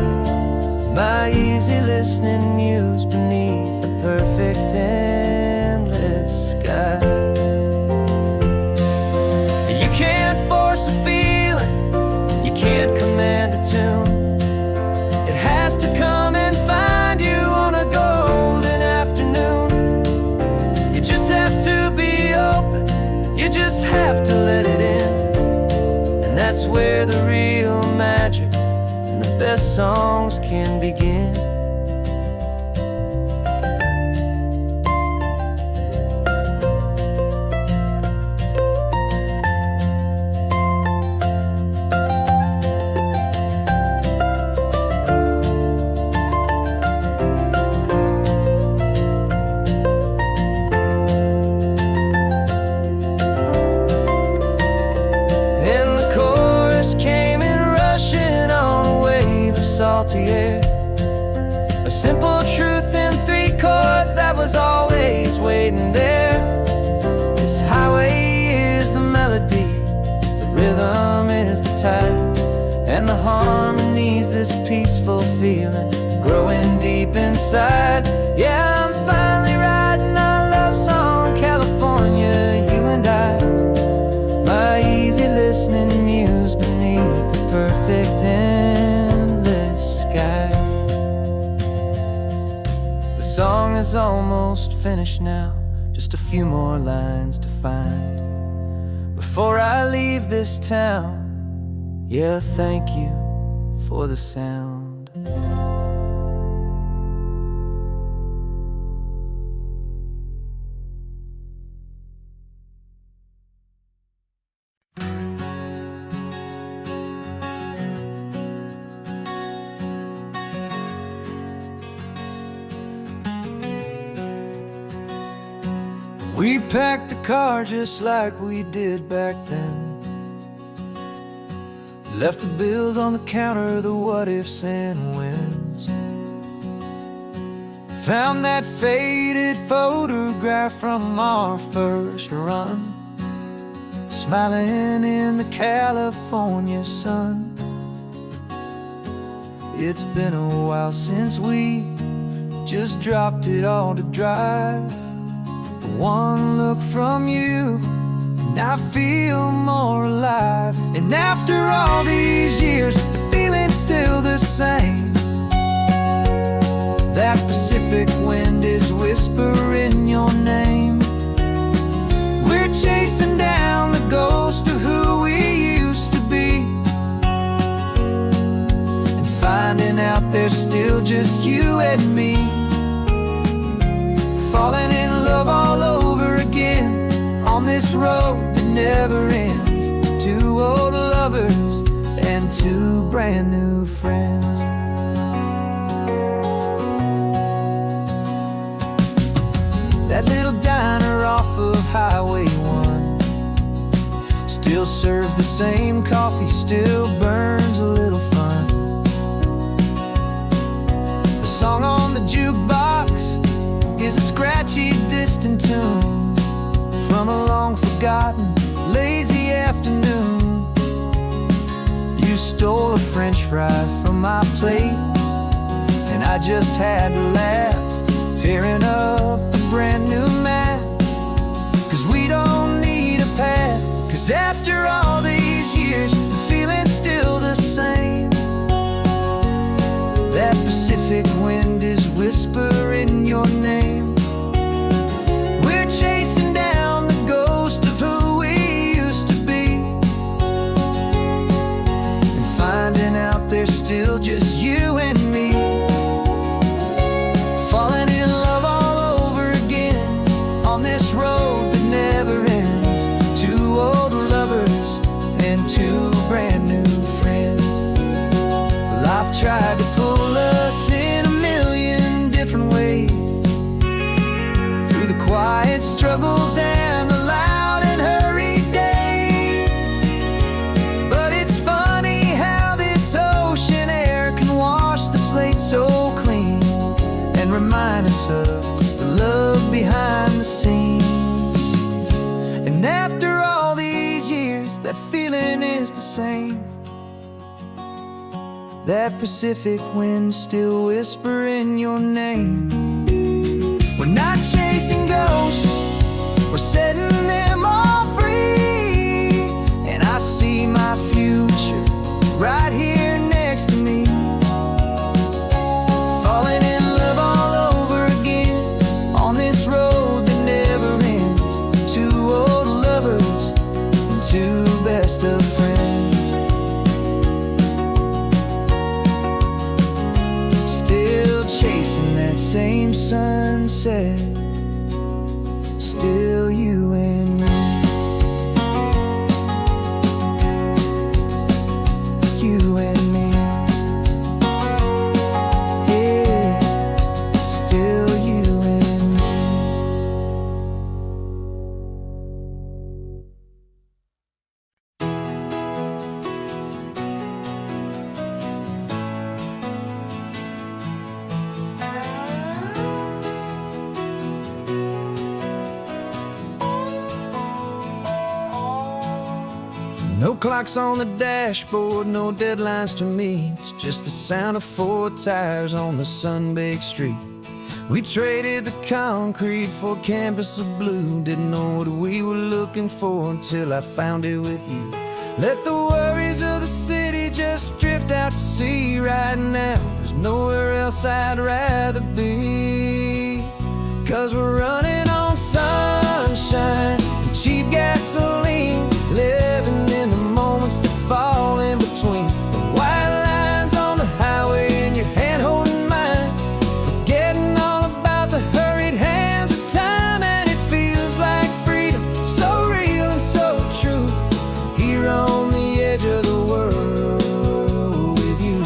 My easy listening muse beneath the perfect endless sky. You can't force a feeling, you can't command a tune. It has to come and find you on a golden afternoon. You just have to be open, you just have to let it in. And that's where the real magic, the best songs can begin. And the chorus came in rushing on a wave of salty air. A simple truth in 3 chords that was always waiting there. This highway is the melody, the rhythm is the tide, and the harmony's this peaceful feeling growing deep inside. Yeah, I'm finally writing our love song, California, you and I. My easy listening muse beneath the perfect endless sky. The song is almost finished now, just a few more lines to find before I leave this town. Yeah, thank you for the sound. We packed the car just like we did back then. Left the bills on the counter, the what ifs and whens. Found that faded photograph from our first run, smiling in the California sun. It's been a while since we just dropped it all to drive. One look from you and I feel more alive. And after all these years, the feeling's still the same. That Pacific wind is whispering your name. We're chasing down the ghost of who we used to be, and finding out there's still just you and me. Falling in love all over again on this road that never ends. 2 old lovers and 2 brand new friends. That little diner off of Highway 1 still serves the same coffee, still burns a little fun. The song on the jukebox is a scratchy, distant tune from a long-forgotten, lazy afternoon. You stole a French fry from my plate, and I just had to laugh, tearing up the brand new map. 'Cause we don't need a path, 'cause after all these years, the feeling's still the same. That Pacific wind is whispering your name. We're chasing down the ghost of who we used to be, and finding out there's still just you and me. Falling in love all over again on this road that never ends. Two old lovers and two brand new friends. Life tried to pull us in a million different ways, through the quiet struggles and the loud and hurried days. But it's funny how this ocean air can wash the slate so clean, and remind us of the love behind the scenes. And after all these years, that feeling is the same. That Pacific wind still whispering your name. We're not chasing ghosts, we're setting them all free. And I see my future right here next to me. Falling in love all over again on this road that never ends. Two old lovers and two best of friends. Still chasing that same sunset, still you and me. You and me. Yeah, still you and me. No clocks on the dashboard, no deadlines to meet. It's just the sound of four tires on the sun-baked street. We traded the concrete for a canvas of blue. Didn't know what we were looking for until I found it with you. Let the worries of the city just drift out to sea right now. There's nowhere else I'd rather be. 'Cause we're running on sunshine and cheap gasoline, living in the moments that fall in between. The white lines on the highway and your hand holding mine, forgetting all about the hurried hands of time. And it feels like freedom, so real and so true, here on the edge of the world with you.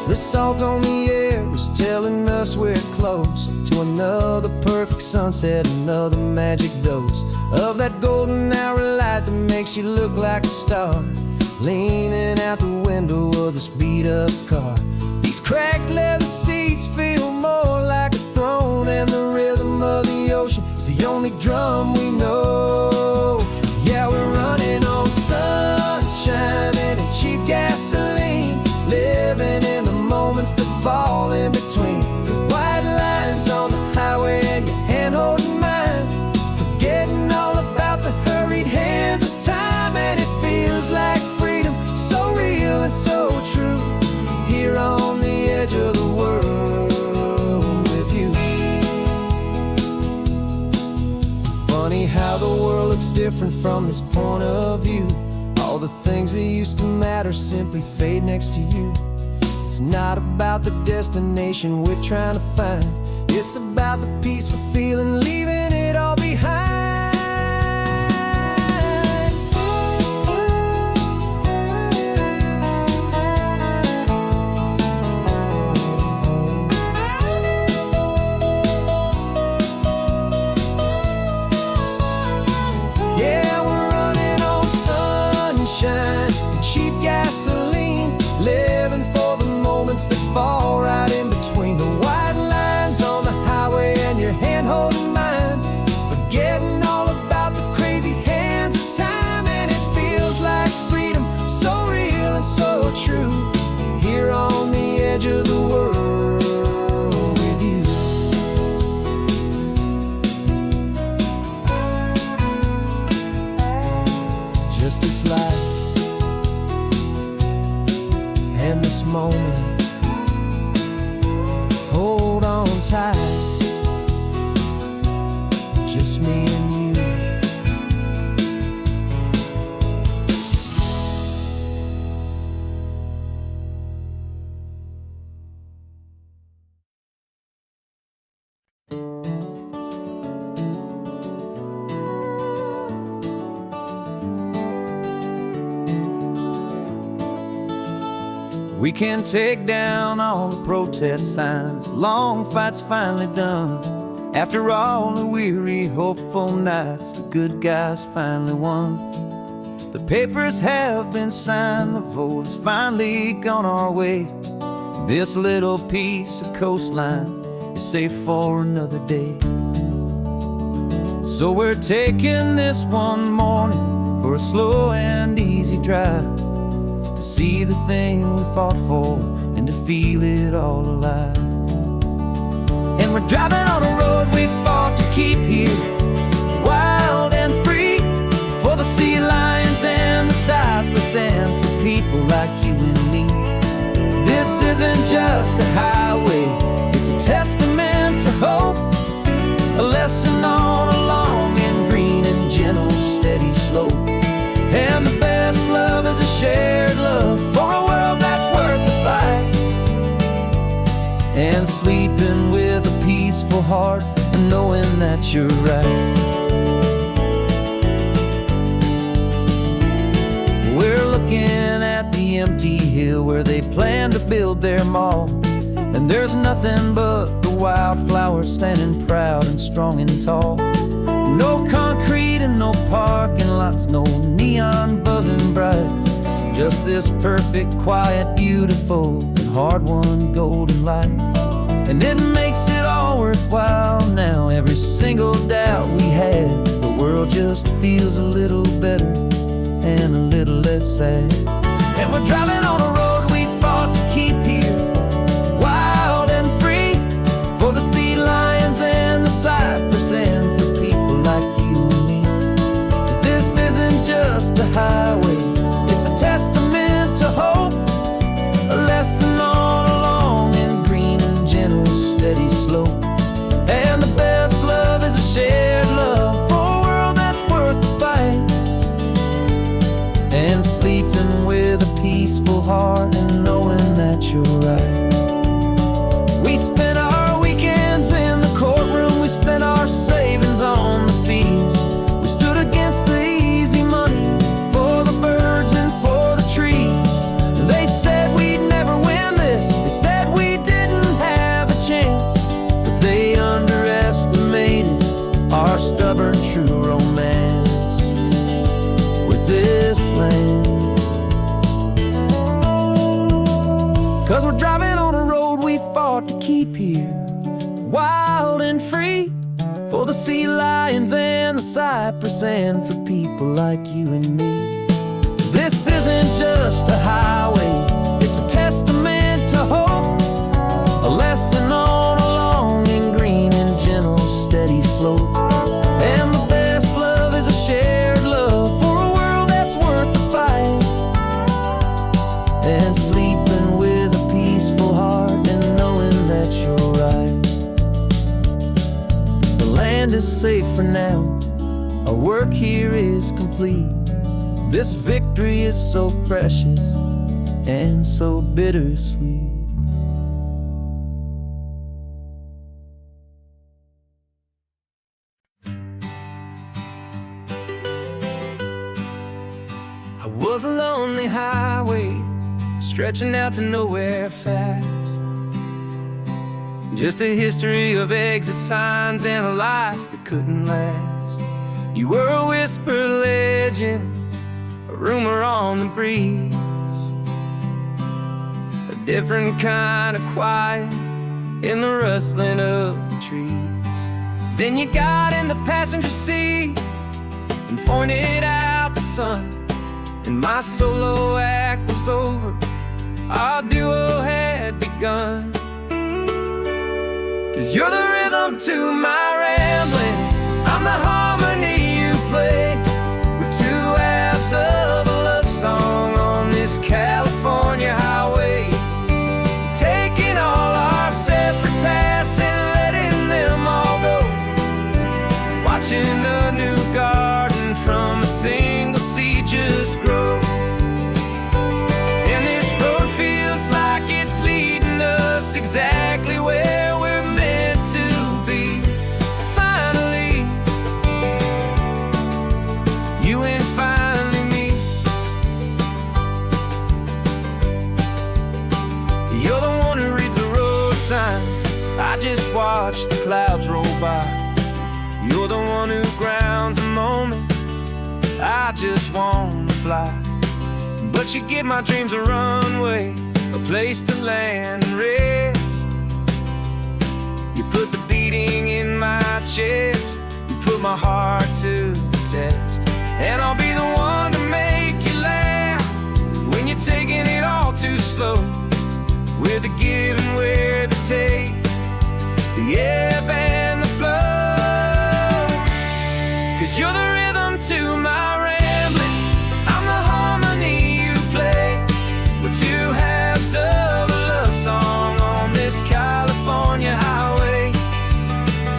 The salt on the air is telling us we're close to another perfect sunset, another magic dose of that golden hour light that makes you look like a star, leaning out the window of this beat-up car. These cracked leather seats feel more like a throne, and the rhythm of the ocean is the only drum we know. Yeah, we're running on sunshine and cheap gasoline, living in the moments that fall in between. The white lines on the highway and your hand holding mine, forgetting all about the hurried hands of time. And it feels like freedom, so real and so true, here on the edge of the world with you. Funny how the world looks different from this point of view. All the things that used to matter simply fade next to you. It's not about the destination we're trying to find, it's about the peace we're feeling, leaving it all behind. just this life and this moment. Hold on tight, just me and you. We can take down all the protest signs. Long fight's finally done. After all the weary, hopeful nights, the good guys finally won. The papers have been signed, the vote has finally gone our way. This little piece of coastline is safe for another day. So we're taking this one morning for a slow and easy drive, see the thing we fought for and to feel it all alive. And we're driving on a road we fought to keep here, wild and free, for the sea lions and the cypress and for people like you and me. This isn't just a highway, it's a testament to hope, a lesson on a long and green and gentle steady slope. And the best love is a shared love for a world that's worth the fight, and sleeping with a peaceful heart and knowing that you're right. We're looking at the empty hill where they plan to build their mall, and there's nothing but the wildflowers standing proud and strong and tall. No concrete and no parking lots, no neon buzzing bright, just this perfect, quiet, beautiful, and hard-won golden light. And it makes it all worthwhile now. Every single doubt we had, the world just feels a little better and a little less sad. And we're driving on a road we fought to keep here, wild and free, for the sea lions and the cypress and for people like you and me. This isn't just a highway, it's a testament to hope, a lesson on a long and green and gentle steady slope. And the best love is a shared love for a world that's worth the fight, and sleeping with a peaceful heart and knowing that you're right. We spent our weekends in the courtroom, we spent our savings on the fees. We stood against the easy money for the birds and for the trees. And they said we'd never win this, they said we didn't have a chance, but they underestimated our stubborn true romance with this land. 'Cause we're driving on a road we fought to keep here, wild and free, for the sea lions and the cypress and for people like you and me. This isn't just a highway, it's a testament to hope, a lesson on a long and green and gentle steady slope. And the best love is a shared love for a world that's worth the fight, and sleeping with a peaceful heart and knowing that you're right. The land is safe for now, our work here is complete. This victory is so precious and so bittersweet. I was a lonely highway stretching out to nowhere fast, just a history of exit signs and a life that couldn't last. You were a whisper legend, a rumor on the breeze, a different kind of quiet in the rustling of the trees. Then you got in the passenger seat and pointed out the sun, and my solo act was over, our duo had begun. 'Cause you're the rhythm to my rambling, I'm the harmony you play, we're two halves of watch the clouds roll by. You're the one who grounds the moment. I just wanna fly, but you give my dreams a runway, a place to land and rest. You put the beating in my chest, you put my heart to the test. And I'll be the one to make you laugh when you're taking it all too slow. We're the give and we're the take, the ebb and the flow. 'Cause you're the rhythm to my rambling, I'm the harmony you play. We're two halves of a love song on this California highway,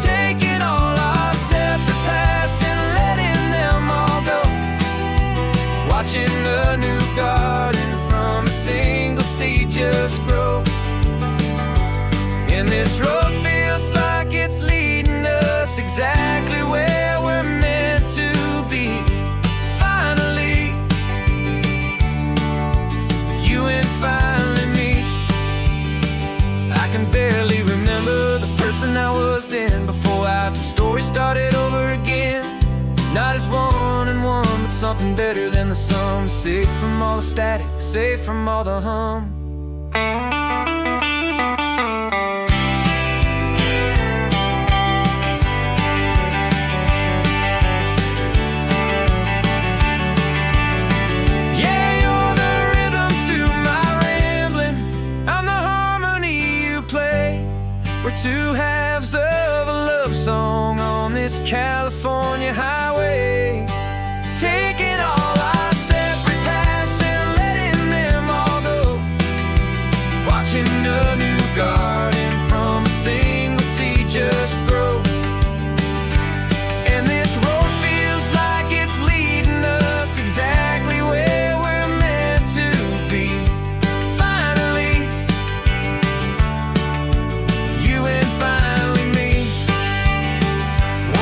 taking all our separate paths and letting them all go. Watching the new garden from a single seed just grow. And this road feels like it's leading us exactly where we're meant to be. Finally, you and finally me. I can barely remember the person I was then, before our two stories started over again. Not as one and one, but something better than the sum. Safe from all the static, safe from all the hum. We're two halves of a love song on this California highway, taking all our separate paths and letting them all go. Watching a new garden from a single seed just grow. And this road feels like it's leading us exactly where we're meant to be. Finally, you and finally me.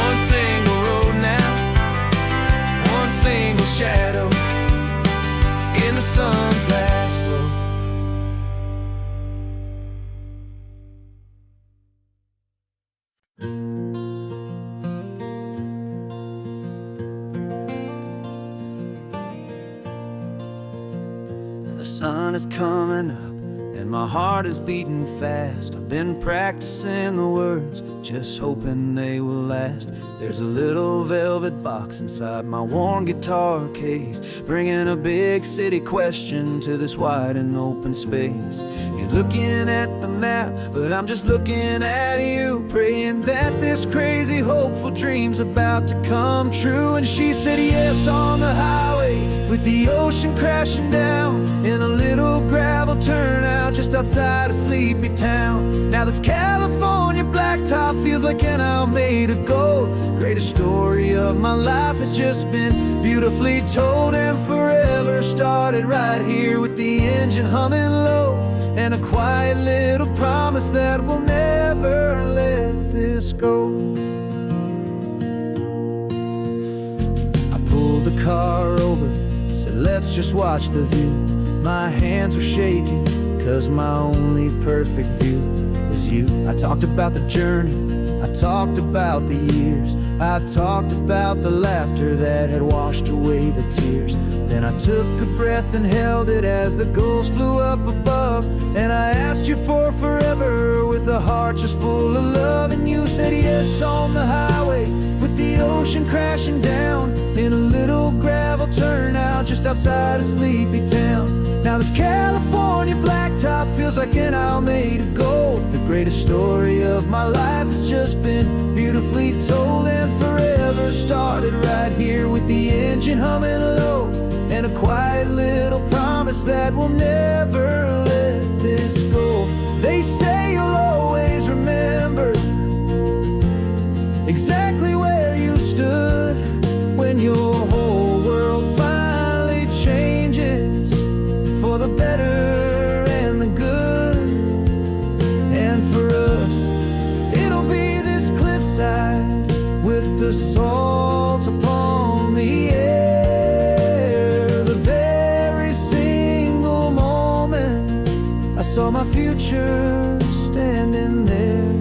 One single road now, one single shadow in the sun's last glow. The sun is coming up and my heart is beating fast. I've been practicing the words, just hoping they will last. There's a little velvet box inside my worn guitar case, bringing a big city question to this wide and open space. You're looking at the map, but I'm just looking at you, praying that this crazy hopeful dream's about to come true. And she said yes on the highway, with the ocean crashing down in a little gravel turnout just outside of sleepy town. Now this California blacktop feels like an hour made of gold. Greatest story of my life has just been beautifully told, and forever started right here with the engine humming low, and a quiet little promise that we'll never let this go. I pulled the car over, said let's just watch the view. My hands were shaking, 'cause my only perfect view was you. I talked about the journey, I talked about the years, I talked about the laughter that had washed away the tears. Then I took a breath and held it as the gulls flew up above, and I asked you for forever with a heart just full of love. And you said yes on the highway, with the ocean crashing down in a little gravel turnout just outside of sleepy town. Now this California blacktop feels like an hour made of gold. The greatest story of my life has just been beautifully told, and forever started right here with the engine humming low, and a quiet little promise that we'll never let this go. They say you'll always remember exactly where you stood when your whole world finally changes for the better and the good. And for us, it'll be this cliffside with the salt upon the air. The very single moment I saw my future standing there.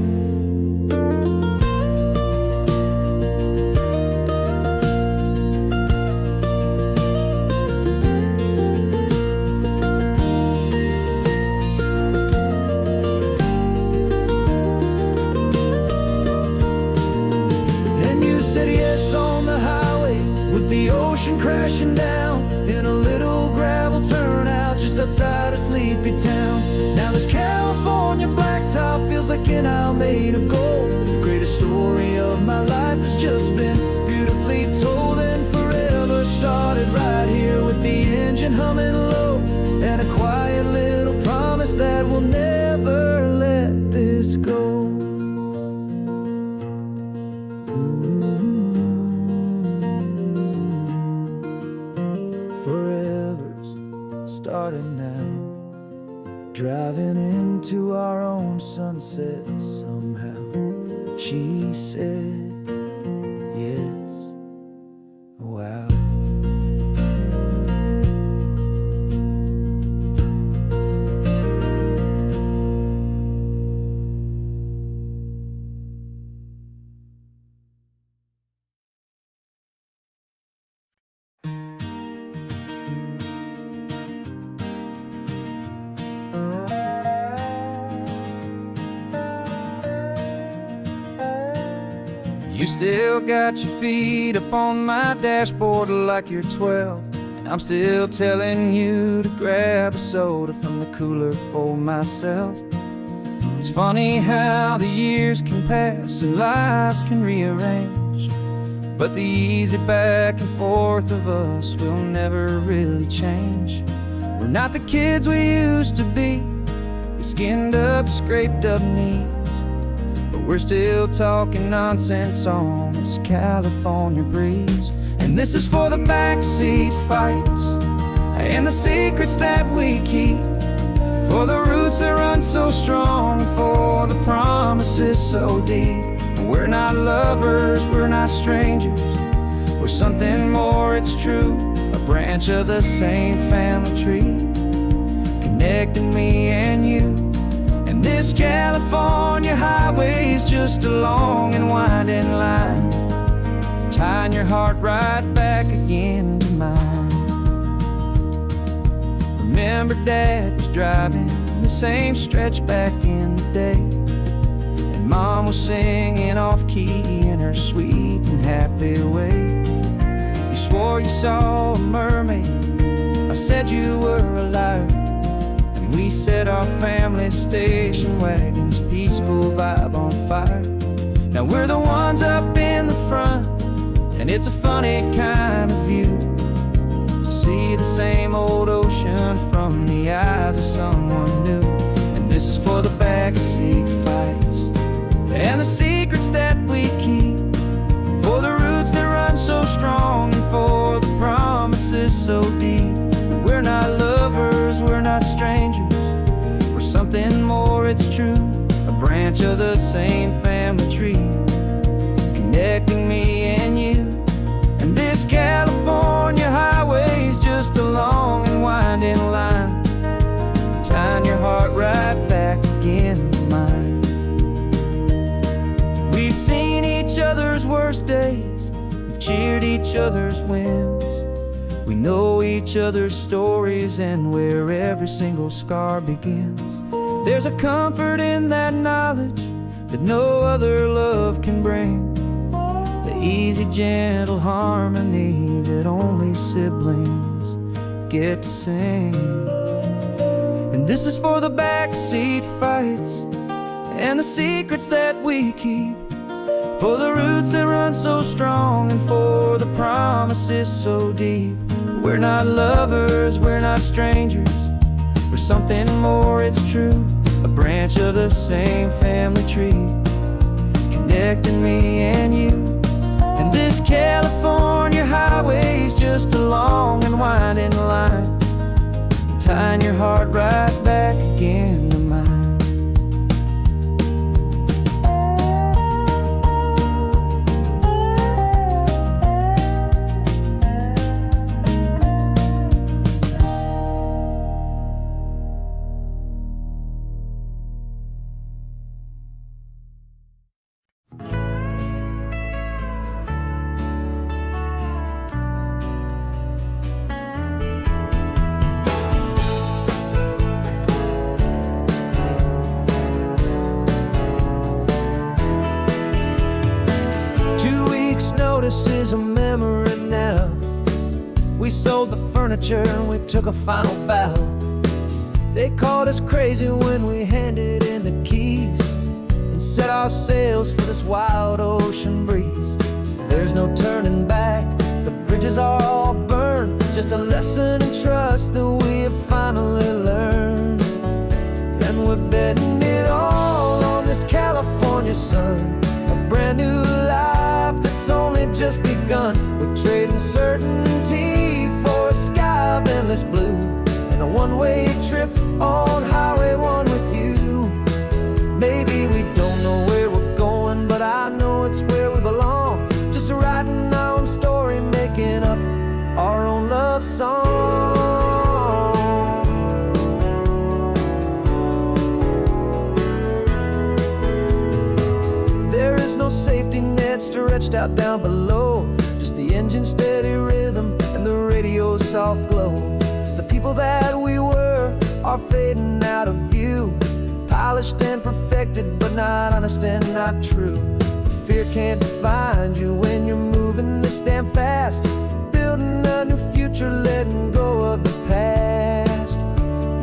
crashing down in a little gravel turnout just outside of Sleepy Town. Now this California blacktop feels like an isle made of gold. The greatest story of my life has just been beautifully told, and forever started right here with the engine humming low, and a quiet little promise that we'll never let this go. Forever's starting now, driving into our own sunset somehow. She said yes, wow. You still got your feet up on my dashboard like you're 12, and I'm still telling you to grab a soda from the cooler for myself. It's funny how the years can pass and lives can rearrange, but the easy back and forth of us will never really change. We're not the kids we used to be, with skinned up, scraped up knees, but we're still talking nonsense on this California breeze. And this is for the backseat fights and the secrets that we keep, for the roots that run so strong, for the promises so deep. We're not lovers, we're not strangers, we're something more, it's true. A branch of the same family tree, connecting me and you. And this California highway is just a long and winding line, tying your heart right back again to mine. Remember Dad was driving the same stretch back in the day, and Mom was singing off-key in her sweet and happy way. You swore you saw a mermaid, I said you were a liar, and we set our family station wagon's peaceful vibe on fire. Now we're the ones up in the front, and it's a funny kind of view to see the same old ocean from the eyes of someone new. And this is for the backseat fights and the secrets that we keep, for the roots that run so strong, and for the promises so deep. We're not lovers, we're not strangers, we're something more, it's true. A branch of the same family tree, connecting me and you. And this California highway is just a long and winding line, tying your heart right back again to mine. We've seen each other's worst days, we've cheered each other's wins, we know each other's stories and where every single scar begins. There's a comfort in that knowledge that no other love can bring, the easy, gentle harmony that only siblings get to sing. And this is for the backseat fights and the secrets that we keep, for the roots that run so strong, and for the promises so deep. We're not lovers, we're not strangers, we're something more, it's true. A branch of the same family tree, connecting me and you. And this California highway is just a long and winding line, tying your heart right back again to mine. Notice is a memory now. We sold the furniture and we took a final bow. They called us crazy when we handed in the keys and set our sails for this wild ocean breeze. There's no turning back, the bridges are all burned, just a lesson in trust that we have finally learned. And we're betting it all on this California sun, a brand new life that's only just begun. We're trading certainty for a sky of endless blue and a one-way trip on Highway 1 with you. Maybe we don't know where we're going, but I know it's where we belong. Just writing our own story, making up our own love song. There is no safety net stretched out down below, just the engine's steady rhythm and the radio's soft glow. The people that we were are fading out of view, polished and perfected, but not honest and not true. Fear can't define you when you're moving this damn fast, building a new future, letting go of the past.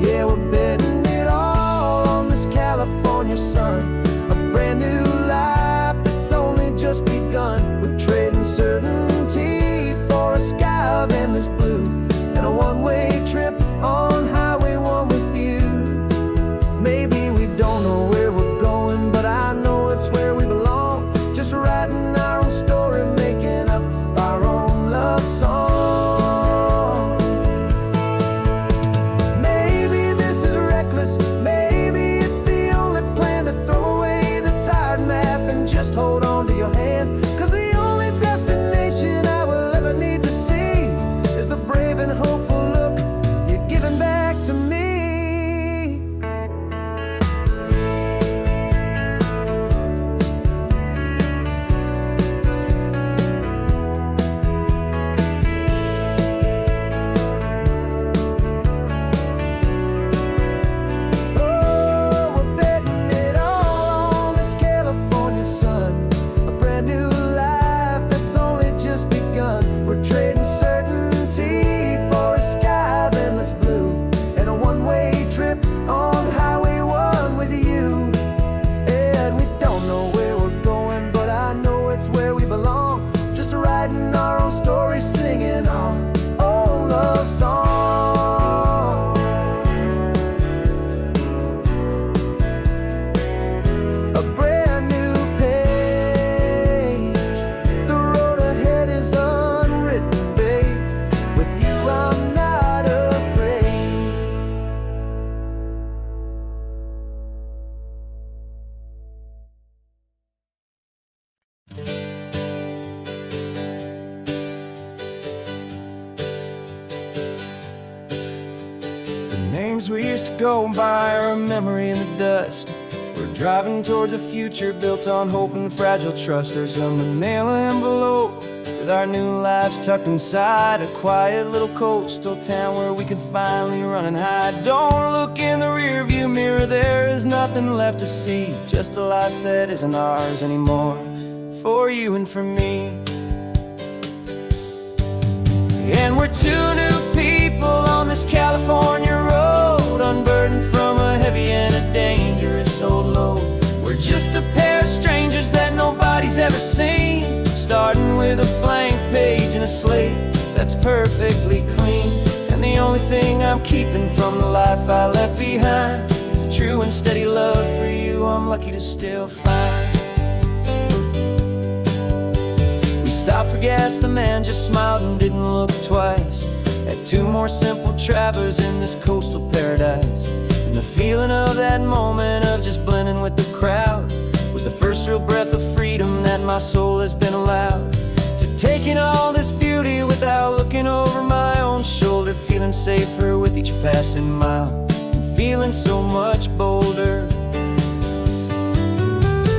Yeah, we're betting it all on this California sun, a brand new life that's only just begun. We're trading certainty for a sky of endless blue and a one-way trip on Highway 1 with you. Maybe we don't know where we're going, but I know it's where we belong. Just writing our own story, making up our own love song. Maybe this is reckless, maybe it's the only plan to throw away the tired map and just hold on to your hand. 'Cause the only destination I will ever need to see is the brave and hopeful look you're giving back to me. Names we used to go by are a memory in the dust. We're driving towards a future built on hope and fragile trust. There's a manila envelope with our new lives tucked inside, a quiet little coastal town where we can finally run and hide. Don't look in the rearview mirror, there is nothing left to see, just a life that isn't ours anymore, for you and for me. And we're two new people on this California road, unburdened from a heavy and a dangerous old load. We're just a pair of strangers that nobody's ever seen, starting with a blank page and a slate that's perfectly clean. And the only thing I'm keeping from the life I left behind is a true and steady love for you I'm lucky to still find. Stopped for gas, the man just smiled and didn't look twice. Had two more simple travelers in this coastal paradise. And the feeling of that moment of just blending with the crowd was the first real breath of freedom that my soul has been allowed to take in all this beauty without looking over my own shoulder, feeling safer with each passing mile and feeling so much bolder.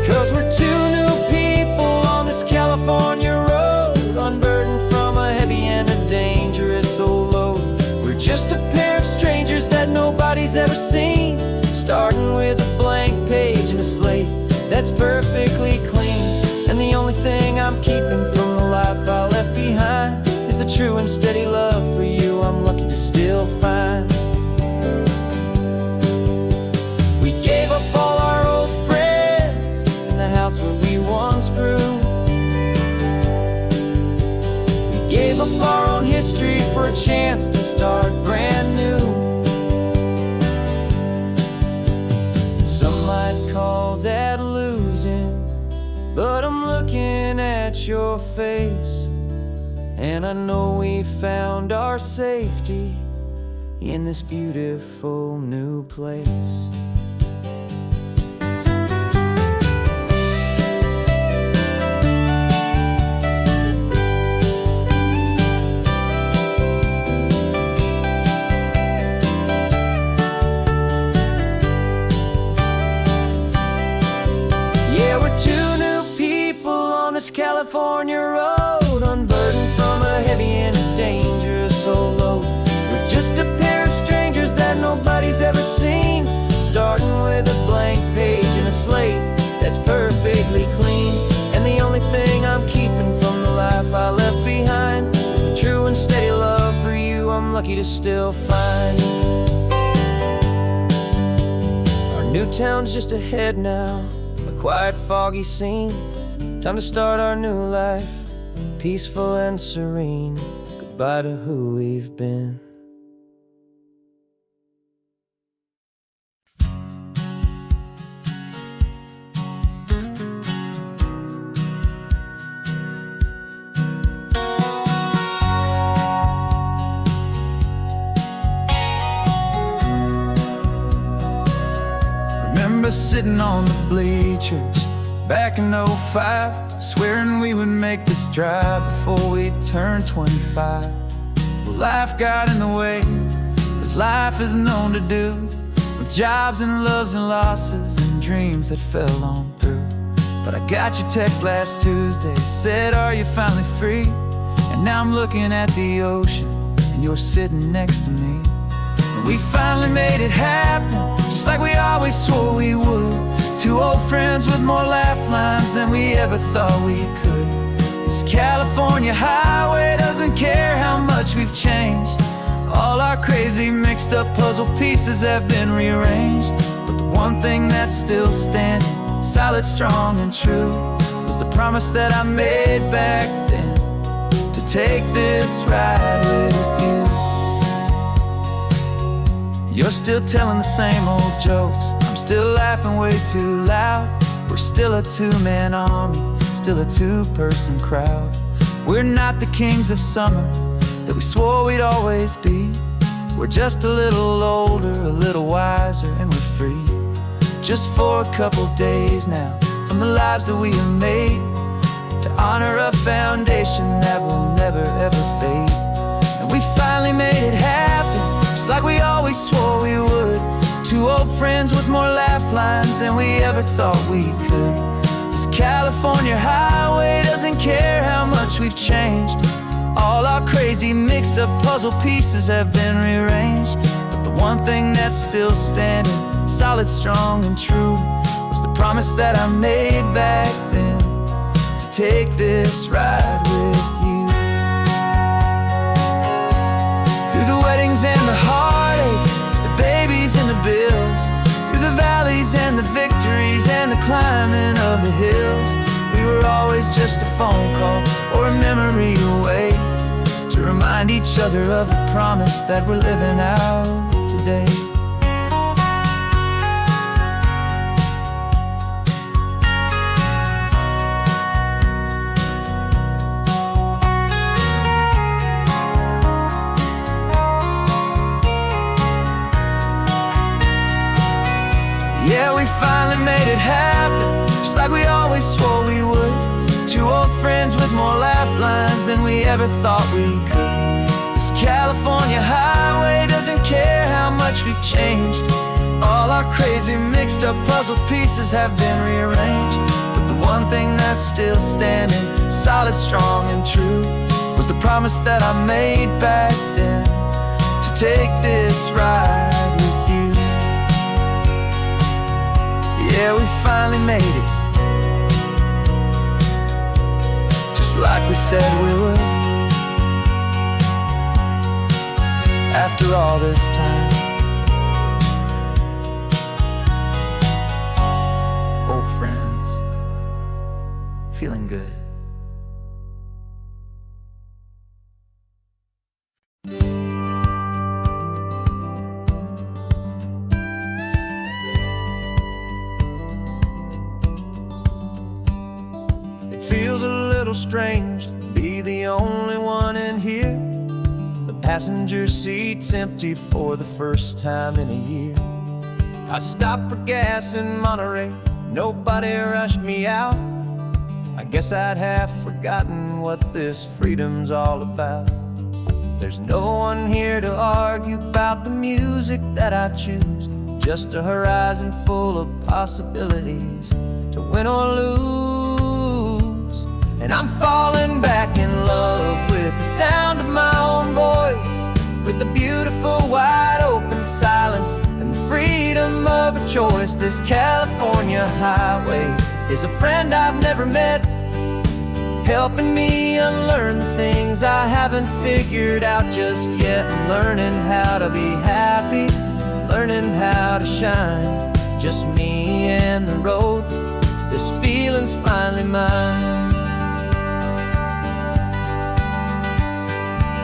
'Cause we're two new people on this California road, unburdened from a heavy and a dangerous old load. We're just a pair of strangers that nobody's ever seen, starting with a blank page and a slate that's perfectly clean. And the only thing I'm keeping from the life I left behind is the true and steady love for you I'm lucky to still find. We gave up all our old friends in the house where we once grew. We gave up our own history for a chance to start brand new. Some might call that losing, but I'm looking at your face, and I know we found our safety in this beautiful new place. Yeah, we're two new people on this California road, unburdened from a heavy and a dangerous old load. We're just a pair of strangers that nobody's ever seen, starting with a blank page and a slate that's perfectly clean. And the only thing I'm keeping from the life I left behind is the true and steady love for you I'm lucky to still find. Our new town's just ahead now, a quiet, foggy scene. Time to start our new life, peaceful and serene. Goodbye to who we've been. Remember sitting on the bleachers back in '05, swearing we would make this drive before we turned 25. Well, life got in the way, as life is known to do, with jobs and loves and losses and dreams that fell on through. But I got your text last Tuesday, said, are you finally free? And now I'm looking at the ocean, and you're sitting next to me. And we finally made it happen, just like we always swore we would. Two old friends with more laugh lines than we ever thought we could. This California highway doesn't care how much we've changed. All our crazy mixed up puzzle pieces have been rearranged. But the one thing that's still standing, solid, strong and true, was the promise that I made back then, to take this ride with you. You're still telling the same old jokes, I'm still laughing way too loud. We're still a two-man army, still a two-person crowd. We're not the kings of summer that we swore we'd always be. We're just a little older, a little wiser, and we're free. Just for a couple days now, from the lives that we have made, to honor a foundation that will never ever fade. And we finally made it happen, just like we always swore we would. Two old friends with more laugh lines than we ever thought we could. This California highway doesn't care how much we've changed. All our crazy mixed up puzzle pieces have been rearranged. But the one thing that's still standing, solid, strong and true, was the promise that I made back then, to take this ride with you. Through the weddings and the heartaches, the babies and the bills, through the valleys and the victories and the climbing of the hills, we were always just a phone call or a memory away, to remind each other of the promise that we're living out today. Yeah, we finally made it happen, just like we always swore we would. Two old friends with more laugh lines than we ever thought we could. This California highway doesn't care how much we've changed. All our crazy mixed up puzzle pieces have been rearranged. But the one thing that's still standing, solid, strong and true, was the promise that I made back then, to take this ride with you. Yeah, we finally made it, just like we said we would. after all this time. Old friends, feeling good. It feels a little strange to be the only one in here. The passenger seat's empty for the first time in a year. I stopped for gas in Monterey, nobody rushed me out. I guess I'd have forgotten what this freedom's all about. There's no one here to argue about the music that I choose, just a horizon full of possibilities to win or lose. And I'm falling back in love with the sound of my own voice, with the beautiful wide open silence and the freedom of a choice. This California highway is a friend I've never met, helping me unlearn the things I haven't figured out just yet. I'm learning how to be happy, learning how to shine, just me and the road. This feeling's finally mine.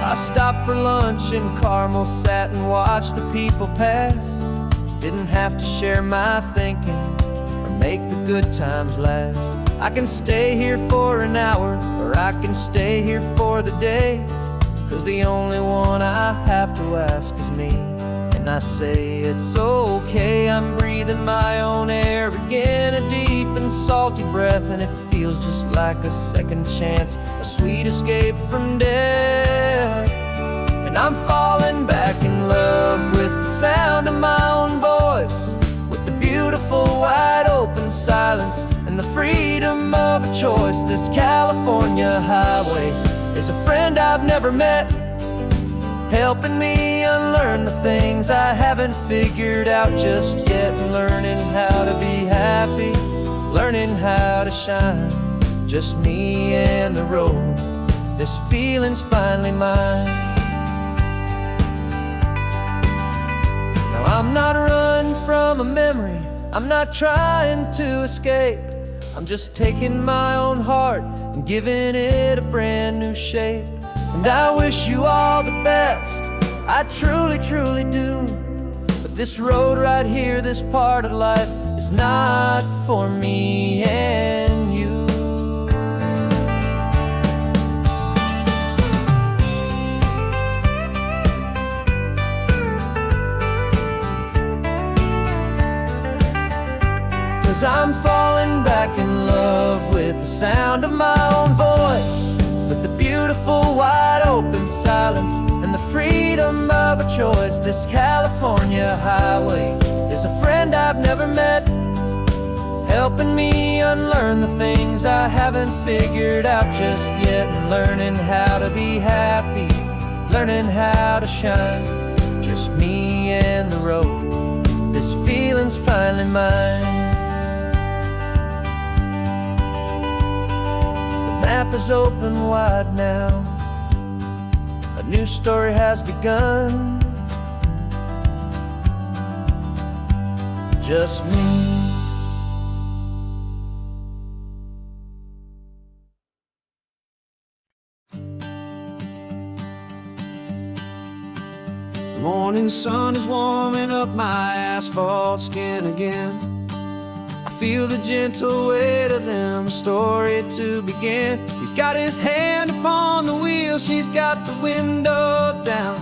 I stopped for lunch in Carmel, sat and watched the people pass. Didn't have to share my thinking or make the good times last. I can stay here for an hour, or I can stay here for the day, 'cause the only one I have to ask is me. And I say it's okay, I'm breathing my own air again, a deep and salty breath, and it feels just like a second chance, a sweet escape from death. And I'm falling back in love with the sound of my own voice, with the beautiful wide open silence and the freedom of a choice. This California highway is a friend I've never met, helping me unlearn the things I haven't figured out just yet. Learning how to be happy, learning how to shine, just me and the road. This feeling's finally mine. Now I'm not running from a memory, I'm not trying to escape. I'm just taking my own heart and giving it a brand new shape. And I wish you all the best, I truly, truly do. But this road right here, this part of life, is not for me and you. 'Cause I'm falling back in love with the sound of my own voice, with the beautiful wide open silence and the freedom of a choice. This California highway is a friend I've never met, helping me unlearn the things I haven't figured out just yet. And learning how to be happy, learning how to shine, just me and the road. This feeling's finally mine. The map is open wide now, a new story has begun, just me. The morning sun is warming up my asphalt skin again. I feel the gentle weight of them, a story to begin. He's got his hand upon the wheel, she's got the window down.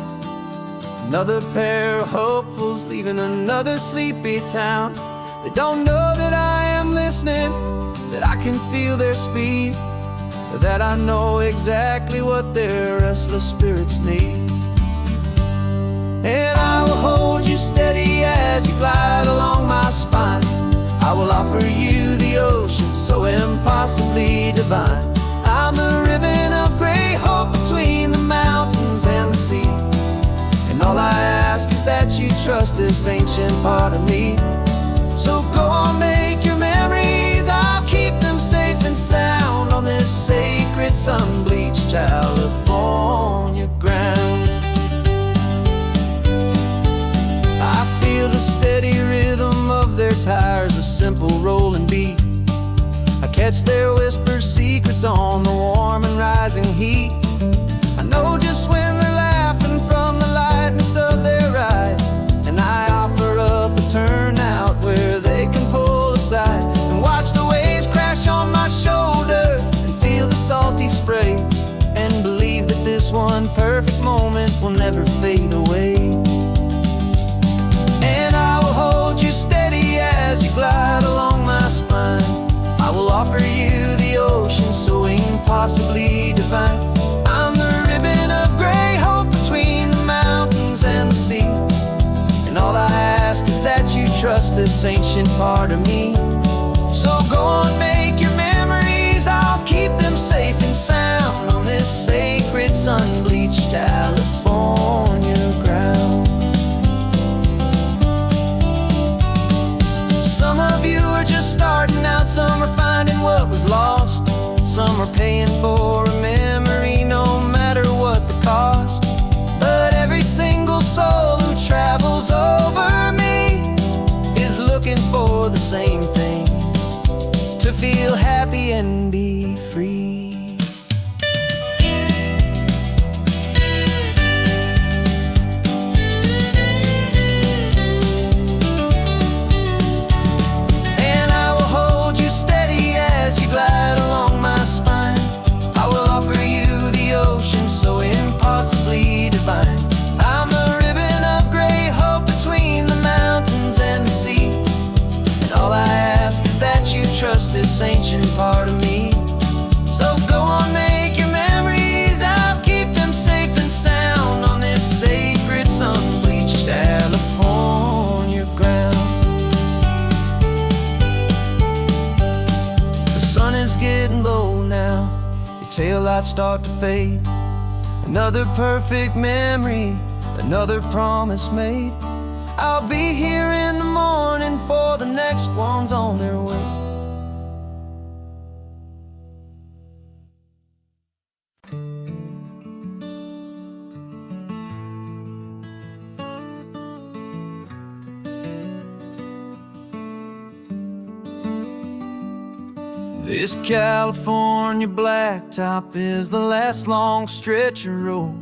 Another pair of hopefuls leaving another sleepy town. They don't know that I am listening, that I can feel their speed, or that I know exactly what their restless spirits need. And I will hold you steady as you glide along my spine. I will offer you the ocean so impossibly divine. I'm the ribbon of gray hope between the mountains and the sea. And all I ask is that you trust this ancient part of me. So go on, make your memories, I'll keep them safe and sound on this sacred sun-bleached California ground. simple rolling beat. I catch their whispered secrets on the warm and rising heat. I know just when they're laughing from the lightness of their ride, and I offer up a turnout where they can pull aside and watch the waves crash on my shoulder and feel the salty spray, and believe that this one perfect moment will never fade away. And I will hold you steady as you glide along my spine. I will offer you the ocean so impossibly divine. I'm the ribbon of gray hope between the mountains and the sea, and all I ask is that you trust this ancient part of me. So go on, make your memories, I'll keep them safe and sound on this sacred sun-bleached California ground. Some of you are just starting out, some are finding what was lost, some are paying for a memory no matter what the cost. But every single soul who travels over me is looking for the same thing: to feel happy and be free. And I will hold you steady as you glide along my spine. I will offer you the ocean so impossibly divine. I'm the ribbon of gray hope between the mountains and the sea, and all I ask is that you trust this ancient part of me. So go on, make your memories, I'll keep them safe and sound on this sacred sun-bleached California ground. The sun is getting low now, your taillights start to fade. Another perfect memory, another promise made. I'll be here in the morning for the next ones on their way. This California blacktop is the last long stretch of road,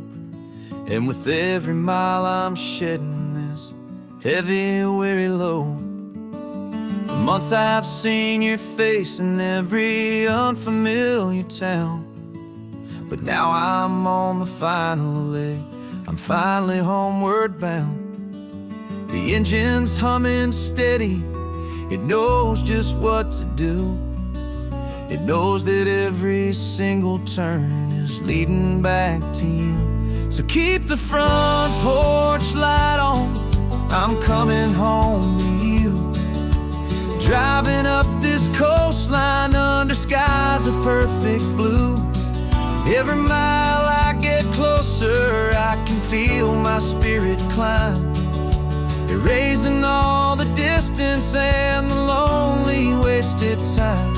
and with every mile I'm shedding this heavy, weary load. For months I've seen your face in every unfamiliar town, but now I'm on the final leg, I'm finally homeward bound. The engine's humming steady, it knows just what to do. It knows that every single turn is leading back to you. So keep the front porch light on, I'm coming home to you. Driving up this coastline under skies of perfect blue. Every mile I get closer, I can feel my spirit climb, erasing all the distance and the lonely wasted time.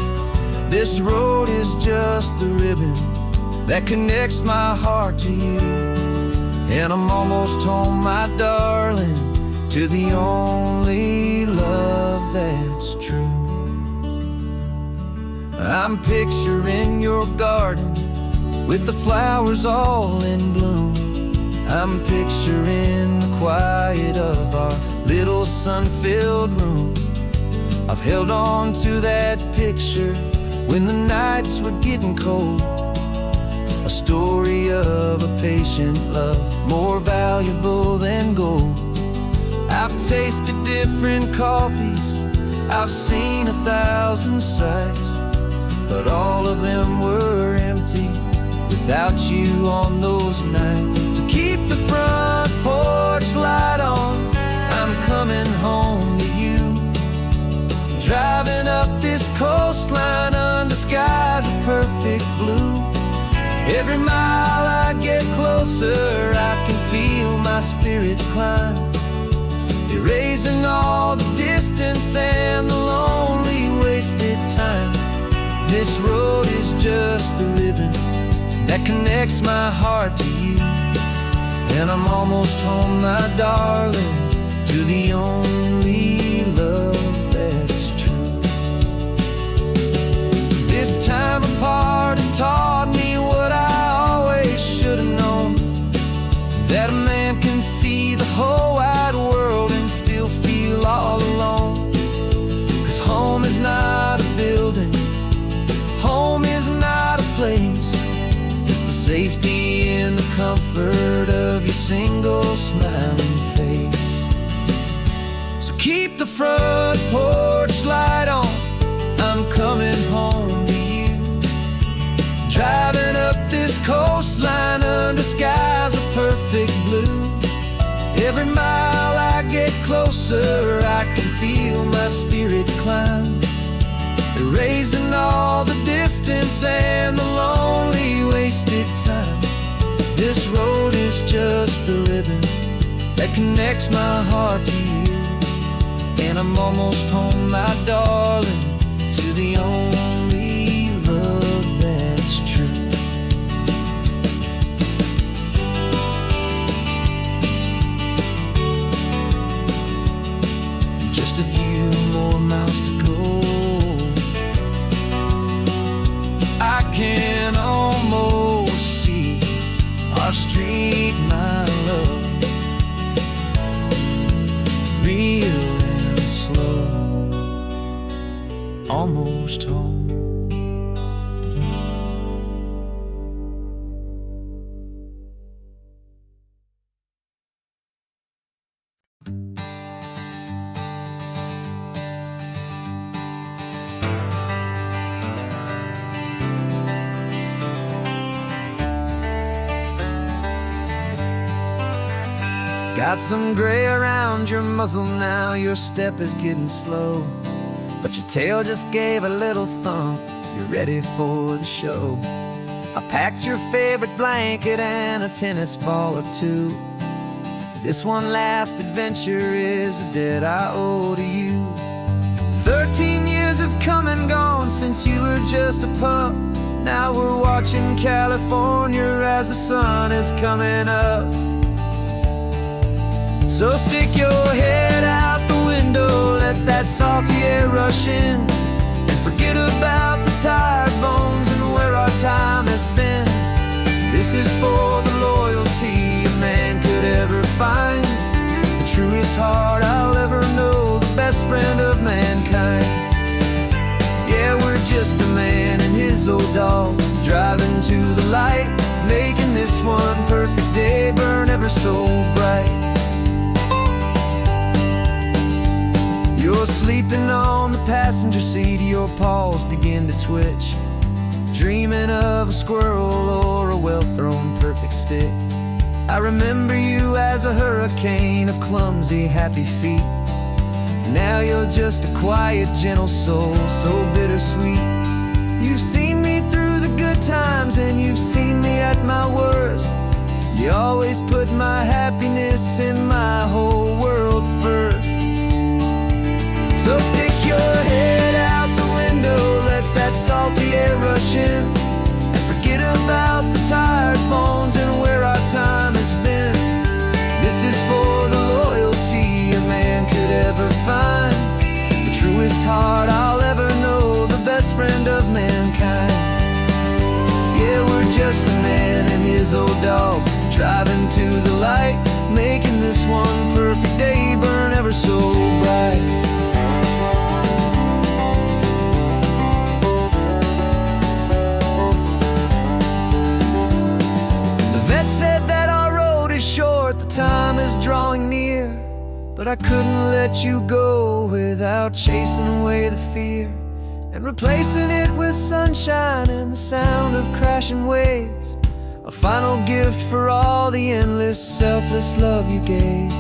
This road is just the ribbon that connects my heart to you, and I'm almost home, my darling, to the only love that's true. I'm picturing your garden with the flowers all in bloom. I'm picturing the quiet of our little sun-filled room. I've held on to that picture when the nights were getting cold, a story of a patient love more valuable than gold. I've tasted different coffees, I've seen 1,000 sights, but all of them were empty without you on those nights. So keep the front porch light on, I'm coming home to you. Driving up this coastline under skies of perfect blue. Every mile I get closer, I can feel my spirit climb, erasing all the distance and the lonely wasted time. This road is just the ribbon that connects my heart to you, and I'm almost home, my darling, to the only love that's true. apart has taught me what I always should have known, that a man can see the whole wide world and still feel all alone. 'Cause home is not a building, home is not a place, it's the safety and the comfort of your single smiling face. So keep the front porch light on, I'm coming home to you. Driving up this coastline under skies of perfect blue. Every mile I get closer, I can feel my spirit climb, erasing all the distance and the lonely wasted time. This road is just the ribbon that connects my heart to you, and I'm almost home, my darling, to the only love that's true. Just a few more miles to go, I can almost see our street, my love, real and slow, almost home. Got some gray around your muzzle now, your step is getting slow, but your tail just gave a little thump, you're ready for the show. I packed your favorite blanket and a tennis ball or two. This one last adventure is a debt I owe to you. 13 years have come and gone since you were just a pup. Now we're watching California as the sun is coming up. So stick your head out the window, let that salty air rush in, and forget about the tired bones and where our time has been. This is for the loyalty a man could ever find, the truest heart I'll ever know, the best friend of mankind. Yeah, we're just a man and his old dog, driving to the light, making this one perfect day burn ever so bright. You're sleeping on the passenger seat, your paws begin to twitch, dreaming of a squirrel or a well-thrown perfect stick. I remember you as a hurricane of clumsy, happy feet. Now you're just a quiet, gentle soul, so bittersweet. You've seen me through the good times and you've seen me at my worst. You always put my happiness in my whole world first. So stick your head out the window, let that salty air rush in, and forget about the tired bones and where our time has been. This is for the loyalty a man could ever find, the truest heart I'll ever know, the best friend of mankind. Yeah, we're just a man and his old dog, driving to the light, making this one perfect day burn ever so bright. Said that our road is short, the time is drawing near, but I couldn't let you go without chasing away the fear and replacing it with sunshine and the sound of crashing waves, a final gift for all the endless, selfless love you gave.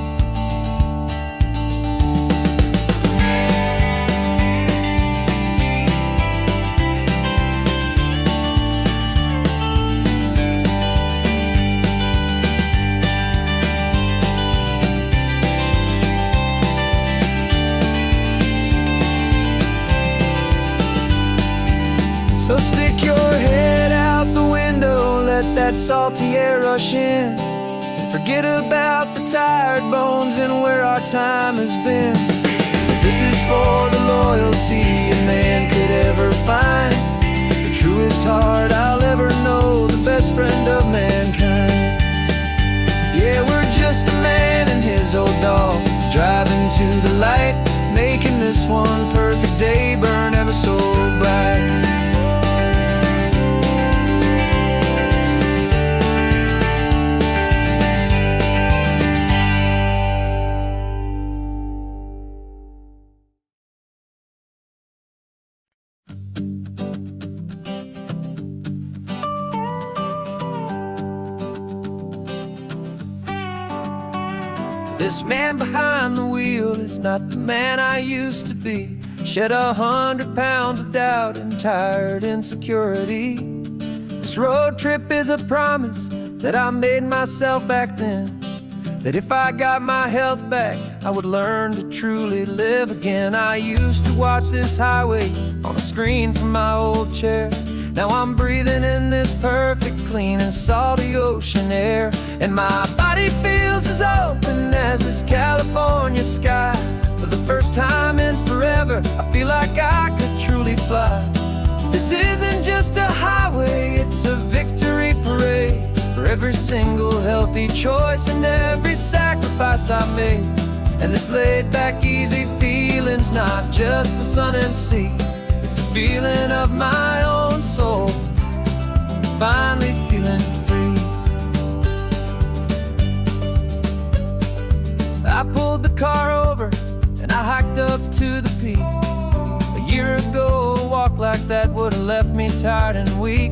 So stick your head out the window, let that salty air rush in, and forget about the tired bones and where our time has been. This is for the loyalty a man could ever find, the true truest heart I'll ever know, the best friend of mankind. Yeah, we're just a man and his old dog, driving to the light, making this one perfect day burn ever so bright. This man behind the wheel is not the man I used to be. Shed 100 pounds of doubt and tired insecurity. This road trip is a promise that I made myself back then, that if I got my health back, I would learn to truly live again. I used to watch this highway on a screen from my old chair. Now I'm breathing in this perfect, clean and salty ocean air, and my body feels as open as this California sky. For the first time in forever, I feel like I could truly fly. This isn't just a highway, it's a victory parade for every single healthy choice and every sacrifice I made. And this laid back, easy feeling's not just the sun and sea, it's the feeling of my own soul, finally feeling free. I pulled the car over and I hiked up to the peak. A year ago, a walk like that would've left me tired and weak,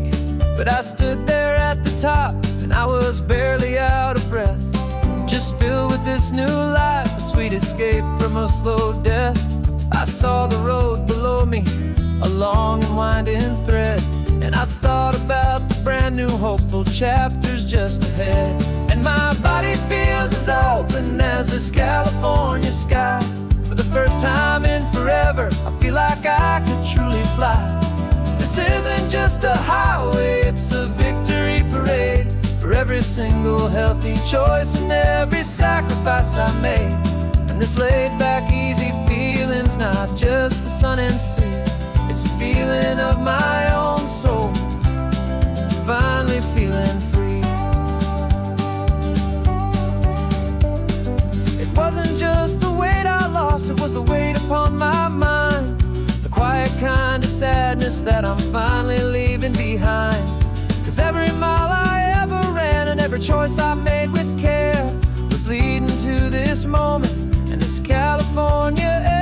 but I stood there at the top and I was barely out of breath, just filled with this new life, a sweet escape from a slow death. I saw the road below me, a long and winding thread, and I thought about the brand new hopeful chapters just ahead. And my body feels as open as this California sky. For the first time in forever, I feel like I could truly fly. This isn't just a highway, it's a victory parade for every single healthy choice and every sacrifice I made. And this laid back, easy feeling's not just the sun and sea, it's a feeling of my own soul, finally feeling free. It wasn't just the weight I lost, it was the weight upon my mind, the quiet kind of sadness that I'm finally leaving behind. 'Cause every mile I ever ran and every choice I made with care was leading to this moment and this California air.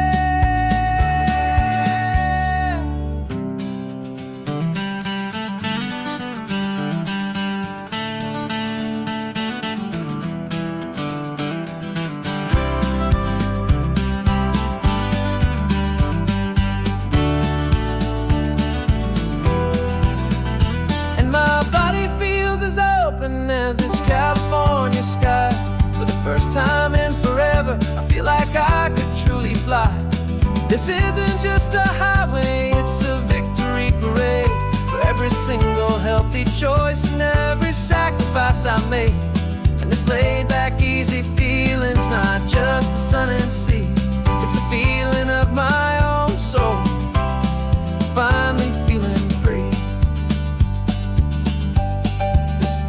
As this California sky, for the first time in forever, I feel like I could truly fly. This isn't just a highway, it's a victory parade for every single healthy choice and every sacrifice I made. And this laid back, easy feeling's not just the sun and sea, it's a feeling of my own soul, finally feeling free.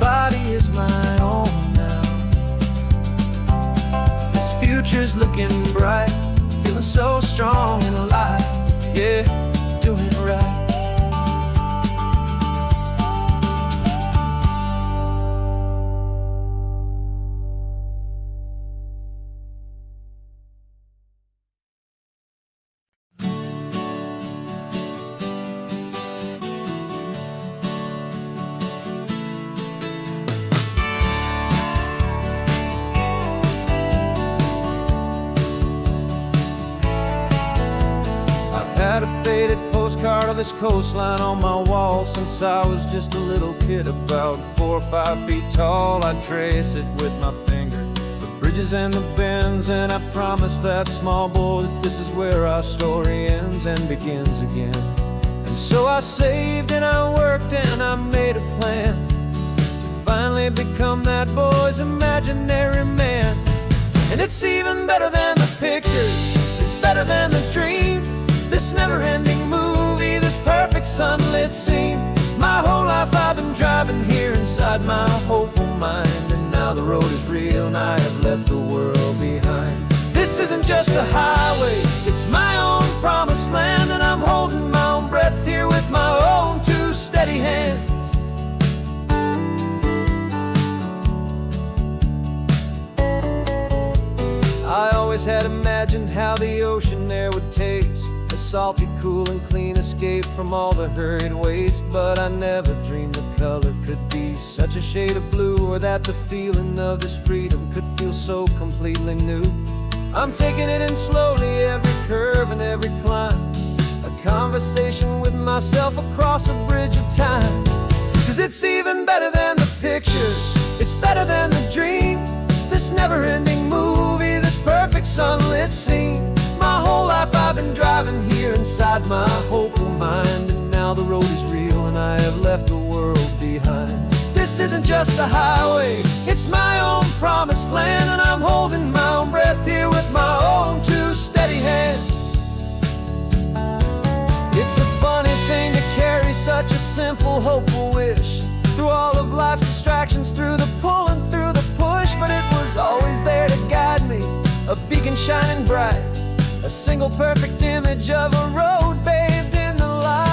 Body is my own now. This future's looking bright, feeling so strong and alive. Yeah, doing right. Had a faded postcard of this coastline on my wall since I was just a little kid, about 4 or 5 feet tall. I trace it with my finger, the bridges and the bends, and I promise that small boy that this is where our story ends and begins again. And so I saved and I worked and I made a plan to finally become that boy's imaginary man. And it's even better than the pictures, it's better than the dream, this never-ending movie, this perfect sunlit scene. My whole life I've been driving here inside my hopeful mind, and now the road is real and I have left the world behind. This isn't just a highway, it's my own promised land, and I'm holding my own breath here with my own two steady hands. I always had imagined how the ocean air would taste, a salty, cool and clean escape from all the hurried waste. But I never dreamed the color could be such a shade of blue, or that the feeling of this freedom could feel so completely new. I'm taking it in slowly, every curve and every climb, a conversation with myself across a bridge of time. 'Cause it's even better than the pictures, it's better than the dream, this never-ending movie, this perfect sunlit scene. My whole life I've been driving here inside my hopeful mind, and now the road is real and I have left the world behind. This isn't just a highway, it's my own promised land, and I'm holding my own breath here with my own two steady hands. It's a funny thing to carry such a simple, hopeful wish through all of life's distractions, through the pull and through the push. But it was always there to guide me, a beacon shining bright, a single perfect image of a road bathed in the light.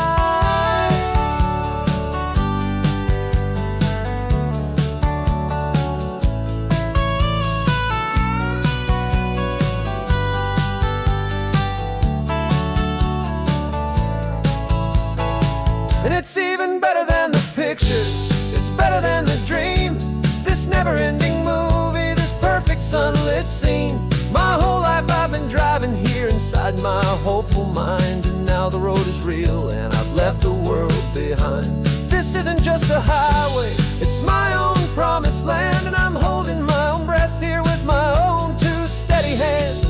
And it's even better than the pictures, it's better than the dream, this never-ending movie, this perfect sunlit scene. My whole life I've been driving here inside my hopeful mind, and now the road is real and I've left the world behind. This isn't just a highway, it's my own promised land, and I'm holding my own breath here with my own two steady hands.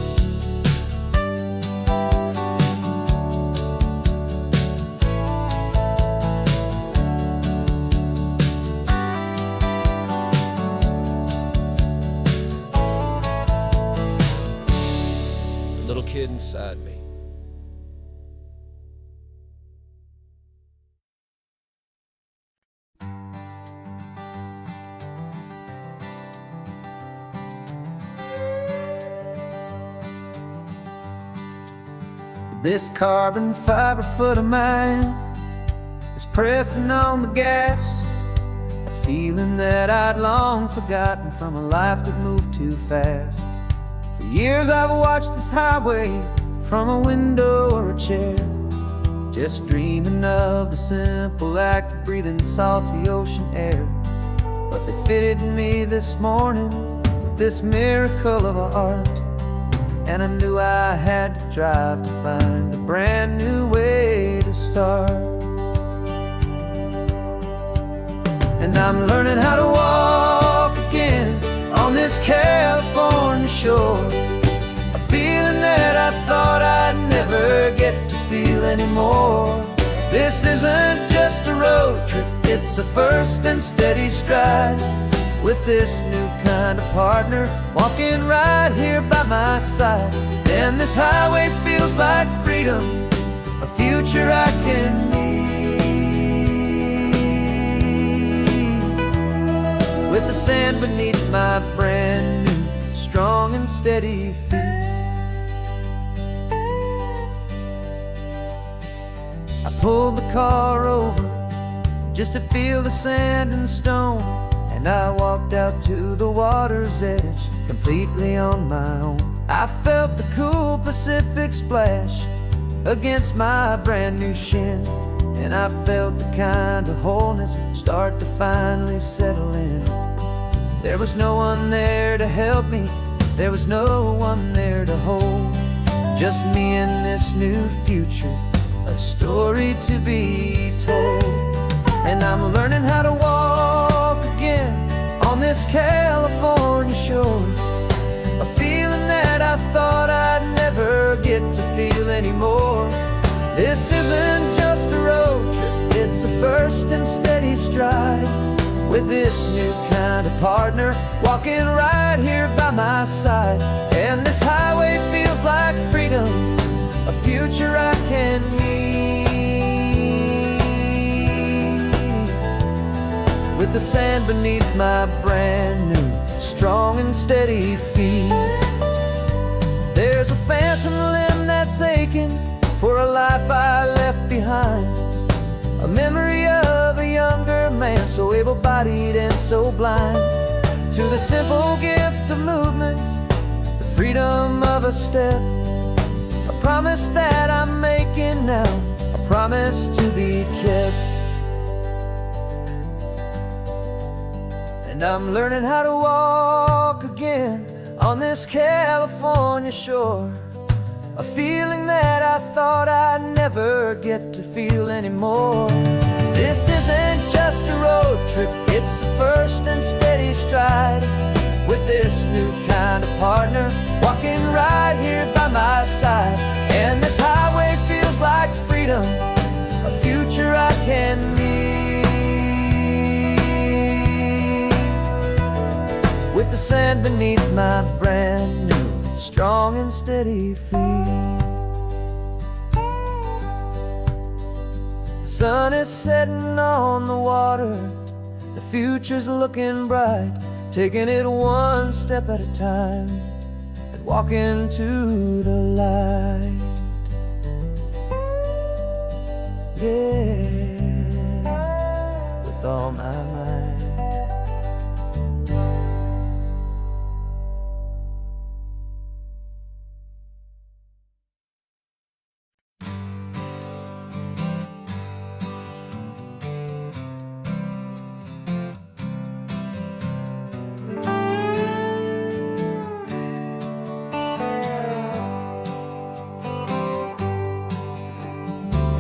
Little kid inside me. This carbon fiber foot of mine is pressing on the gas, a feeling that I'd long forgotten from a life that moved too fast. For years I've watched this highway from a window or a chair, just dreaming of the simple act of breathing salty ocean air. But they fitted me this morning with this miracle of art, and I knew I had to drive to find a brand new way to start. And I'm learning how to walk again on this California shore, a feeling that I thought I'd never get to feel anymore. This isn't just a road trip, it's a first and steady stride, with this new kind of partner walking right here by my side. And this highway feels like freedom, a future I can need, with the sand beneath my brand new strong and steady feet. I pulled the car over just to feel the sand and stone, and I walked out to the water's edge completely on my own. I felt the cool Pacific splash against my brand new shin, and I felt the kind of wholeness start to finally settle in. There was no one there to help me, there was no one there to hold, just me and this new future, a story to be told. And I'm learning how to walk again on this California shore, a feeling that I thought I'd never get to feel anymore. This isn't just a road trip, it's a first and steady stride, with this new kind of partner walking right here by my side. And this highway feels like freedom, a future I can need. with the sand beneath my brand new, strong and steady feet. There's a phantom limb that's aching for a life I left behind, a memory of a younger man, so able-bodied and so blind, to the simple gift of movement, the freedom of a step, a promise that I'm making now, a promise to be kept. And I'm learning how to walk again on this California shore, a feeling that I thought I'd never get to feel anymore. This isn't just a road trip, it's a first and steady stride, with this new kind of partner walking right here by my side. And this highway feels like freedom, a future I can meet, with the sand beneath my brand new, strong and steady feet. The sun is setting on the water, the future's looking bright, taking it one step at a time and walking to the light. Yeah, with all my might.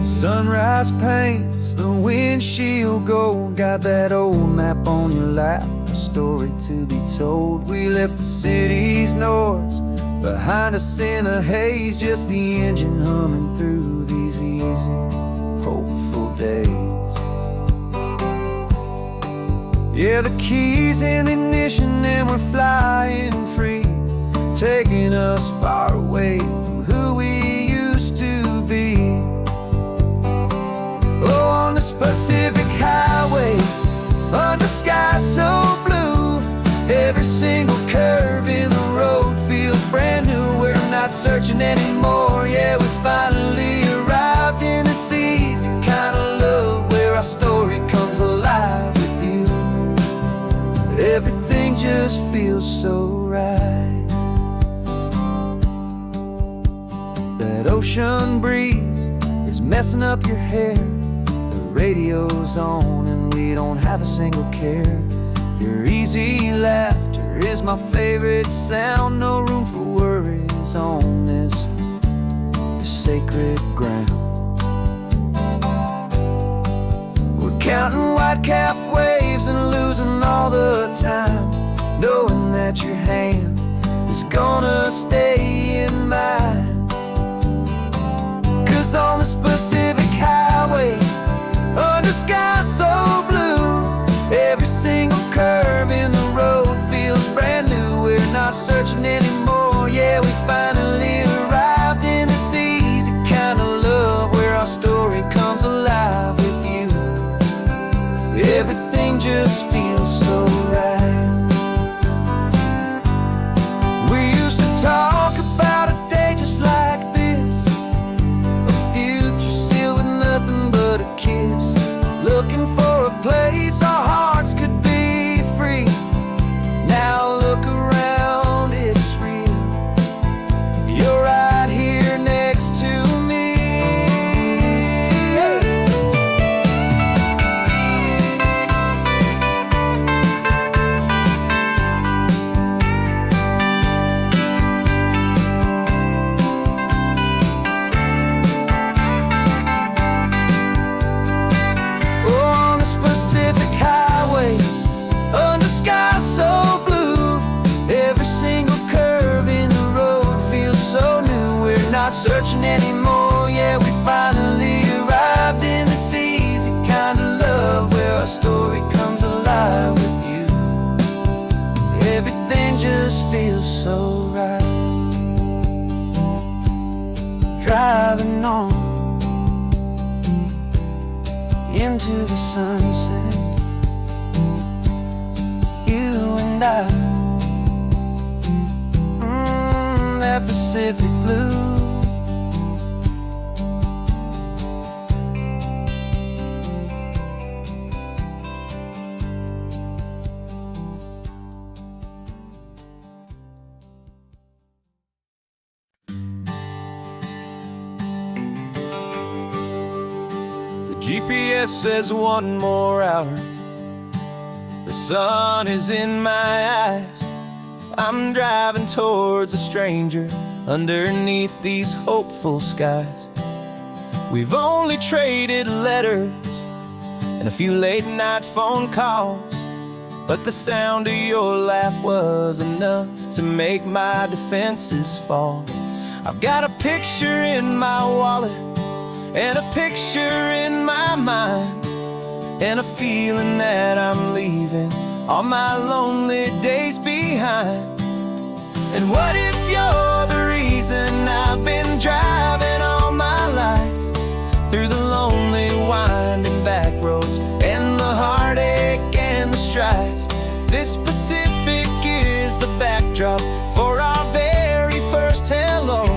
Sunrise paints the windshield gold, got that old map on your lap, a story to be told. We left the city's noise behind us in the haze, just the engine humming through these easy, hopeful days. Yeah, the keys in the ignition and we're flying free, taking us far away from who we used to be. Oh, on this Pacific highway, under skies so blue, every single curve in the road feels brand new. We're not searching anymore, yeah, we finally arrived in this easy kind of love, where our story comes alive with you. Everything just feels so right. That ocean breeze is messing up your hair, radio's on and we don't have a single care. Your easy laughter is my favorite sound, no room for worries on this sacred ground. We're counting white-capped waves and losing all the time, knowing that your hand is gonna stay in mine. 'Cause on this Pacific highway, under skies so blue, every single curve in the road feels brand new. We're not searching anymore, yeah, we finally arrived in this easy kind of love, where our story comes alive with you. Everything just feels so right. We used to talk about a day just like this, a future sealed with nothing but a kiss, looking for a place our hearts could be free. Now look around, it's real. You're right here next to me. Pacific highway, under skies so blue, every single curve in the road feels so new. We're not searching anymore, yeah, we finally arrived in this easy kind of love, where our story comes alive with you. Everything just feels so right. Driving on into the sunset, and I, that Pacific blue. GPS says 1 more hour. The sun is in my eyes. I'm driving towards a stranger underneath these hopeful skies. We've only traded letters and a few late night phone calls, but the sound of your laugh was enough to make my defenses fall. I've got a picture in my wallet and a picture in my mind, and a feeling that I'm leaving all my lonely days behind. And what if you're the reason I've been driving all my life, through the lonely winding back roads and the heartache and the strife? This Pacific is the backdrop for our very first hello.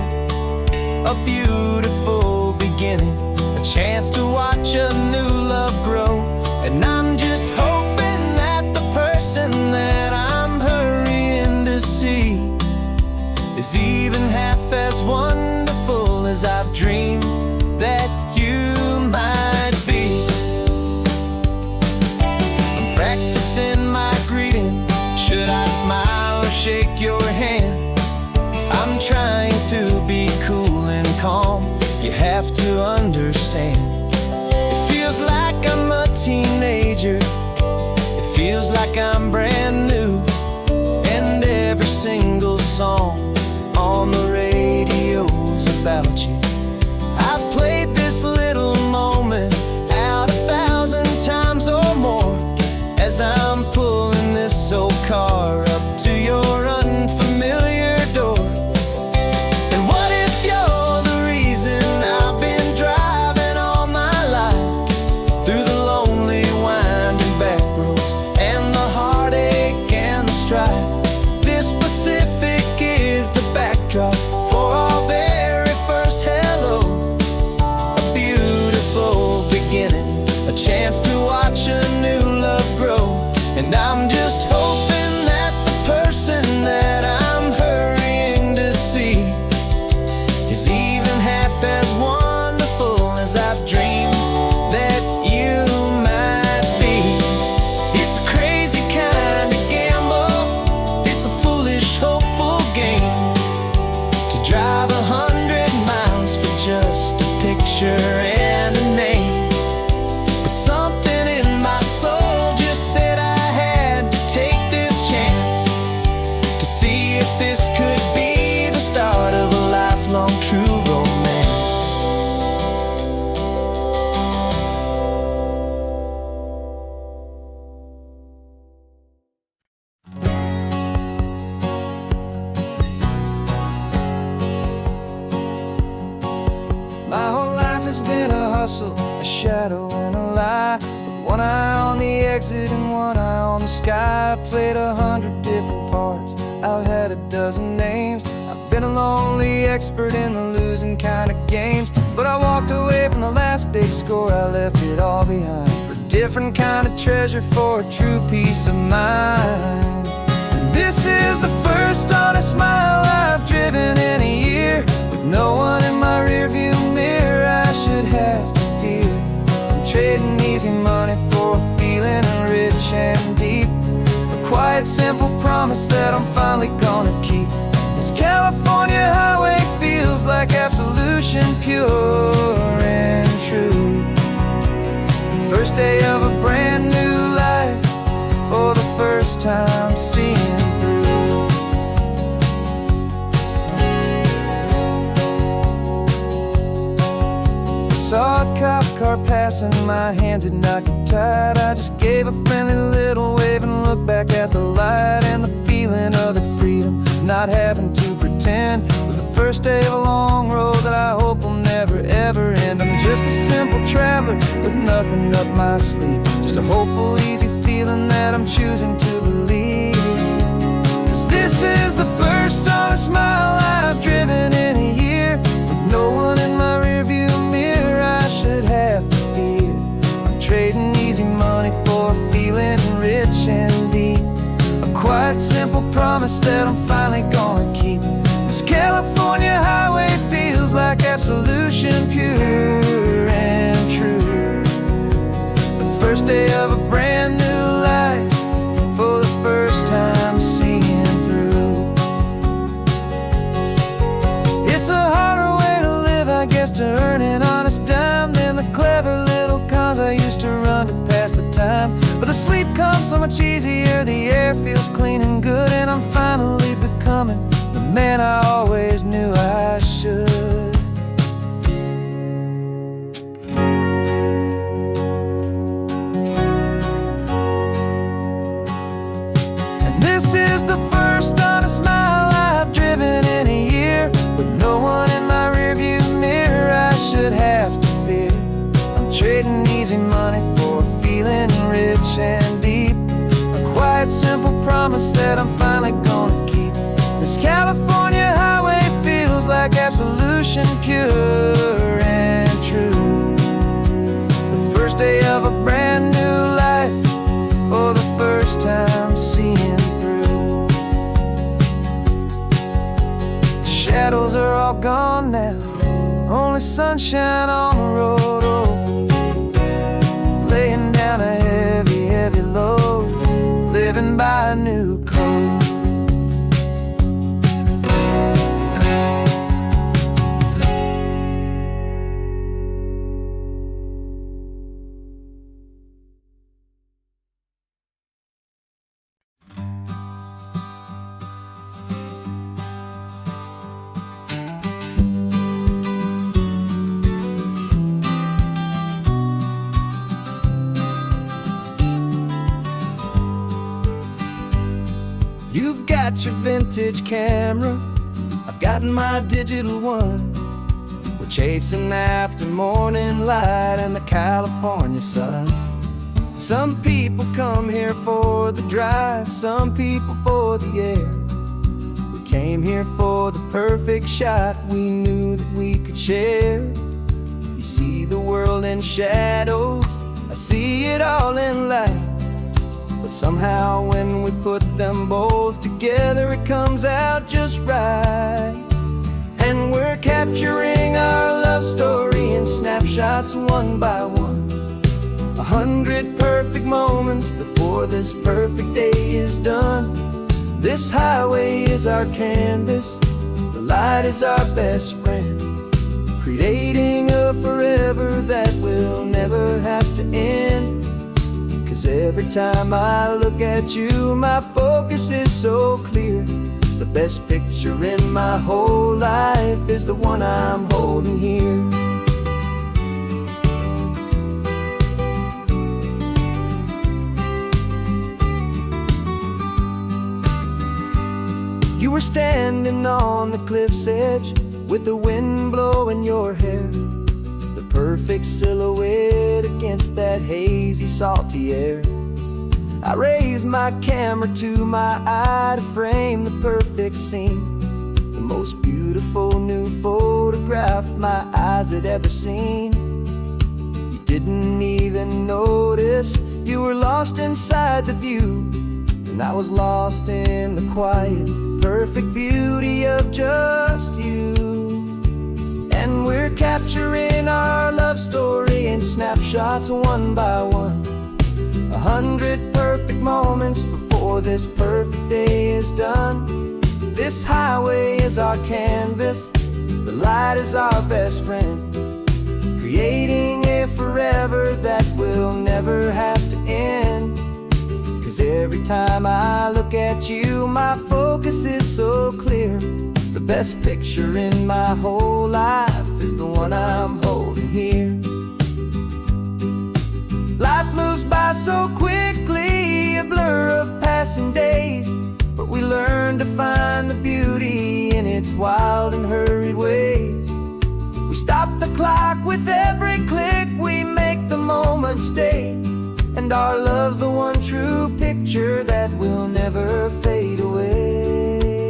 A beautiful beginning, a chance to watch a new love grow. And I'm just hoping that the person that I'm hurrying to see is even half as wonderful as I've dreamed that you might be. I'm practicing my greeting. Should I smile or shake your hand? I'm trying to be cool and calm. You have to understand, it feels like I'm a teenager. It feels like I'm brand new. And every single song on the radio's about you. I've played this little moment out 1,000 times or more, as I'm pulling this old car up to your unfamiliar door. And what if you're the reason I've been driving all my life, through the lonely winding back roads and the heartache and the strife? This Pacific is the backdrop for our very first hello. A beautiful beginning, a chance to watch a new love grow. And I'm just hoping that the person that I'm hurrying to see is even half as wonderful as I've dreamed that you might be. It's a crazy kind of gamble. It's a foolish, hopeful game, to drive 100 miles for just a picture and a name. But something in my soul just said I had to take this chance, to see if this could be the start of a lifelong true romance. My whole life has been a hustle, a shadow and a lie, with one eye on the exit and one eye on the sky. I played 100 different parts, I've had a dozen names. I've been a lonely expert in the losing kind of games, but I walked away from the last big score. I left it all behind for a different kind of treasure, for a true peace of mind. And this is the first honest mile I've driven in a year, with no one in my rearview mirror I should have to fear. I'm trading easy money for a feeling rich and deep, a quiet, simple promise that I'm finally gonna keep. This California highway feels like absolution, pure and true. The first day of a brand new life, for the first time seeing through. I saw a cop car passing, my hands had not get tied. I just gave a friendly little wave and looked back at the light, and the feeling of the freedom, not having to pretend, was the first day of a long road that I hope will never ever end. I'm just a simple traveler with nothing up my sleeve, just a hopeful, easy feeling that I'm choosing to believe. is the first honest mile I've driven in a year, with no one in my rearview mirror I should have to fear. I'm trading easy money for feeling rich and deep, a quiet, simple promise that I'm finally gonna keep. This California highway feels like absolution, pure and true. The first day of a brand new life, for the first time seeing through. It's a harder way to live, I guess, to earn an honest dime than the clever little cons I used to run to pass the time. But the sleep comes so much easier, the air feels clean and good, and I'm finally becoming the man I always knew I should. This is the first honest mile I've driven in a year, with no one in my rearview mirror I should have to fear. I'm trading easy money for feeling rich and deep, a quiet, simple promise that I'm finally gonna keep. This California highway feels like absolution, pure and true. The first day of a brand new life, for the first time seeing through. The shadows are all gone now, only sunshine on the road. Oh, laying down a heavy, heavy load, living by a new code. You've got your vintage camera, I've got my digital one. We're chasing after morning light and the California sun. Some people come here for the drive, some people for the air. We came here for the perfect shot we knew that we could share. You see the world in shadows, I see it all in light. But somehow when we put them both together, it comes out just right. And we're capturing our love story in snapshots one by one, 100 perfect moments before this perfect day is done. This highway is our canvas, the light is our best friend, creating a forever that will never have to end. 'Cause every time I look at you, my focus is so clear. The best picture in my whole life is the one I'm holding here. You were standing on the cliff's edge with the wind blowing your hair, the perfect silhouette against that hazy, salty air. I raised my camera to my eye to frame the perfect scene, the most beautiful new photograph my eyes had ever seen. You didn't even notice you were lost inside the view, and I was lost in the quiet, perfect beauty of just you. And we're capturing our love story in snapshots one by one, 100 perfect moments before this perfect day is done. This highway is our canvas, the light is our best friend, creating a forever that will never have to end. 'Cause every time I look at you, my focus is so clear. The best picture in my whole life is the one I'm holding here. Life moves by so quickly, a blur of passing days, but we learn to find the beauty in its wild and hurried ways. We stop the clock with every click, we make the moment stay, and our love's the one true picture that will never fade away.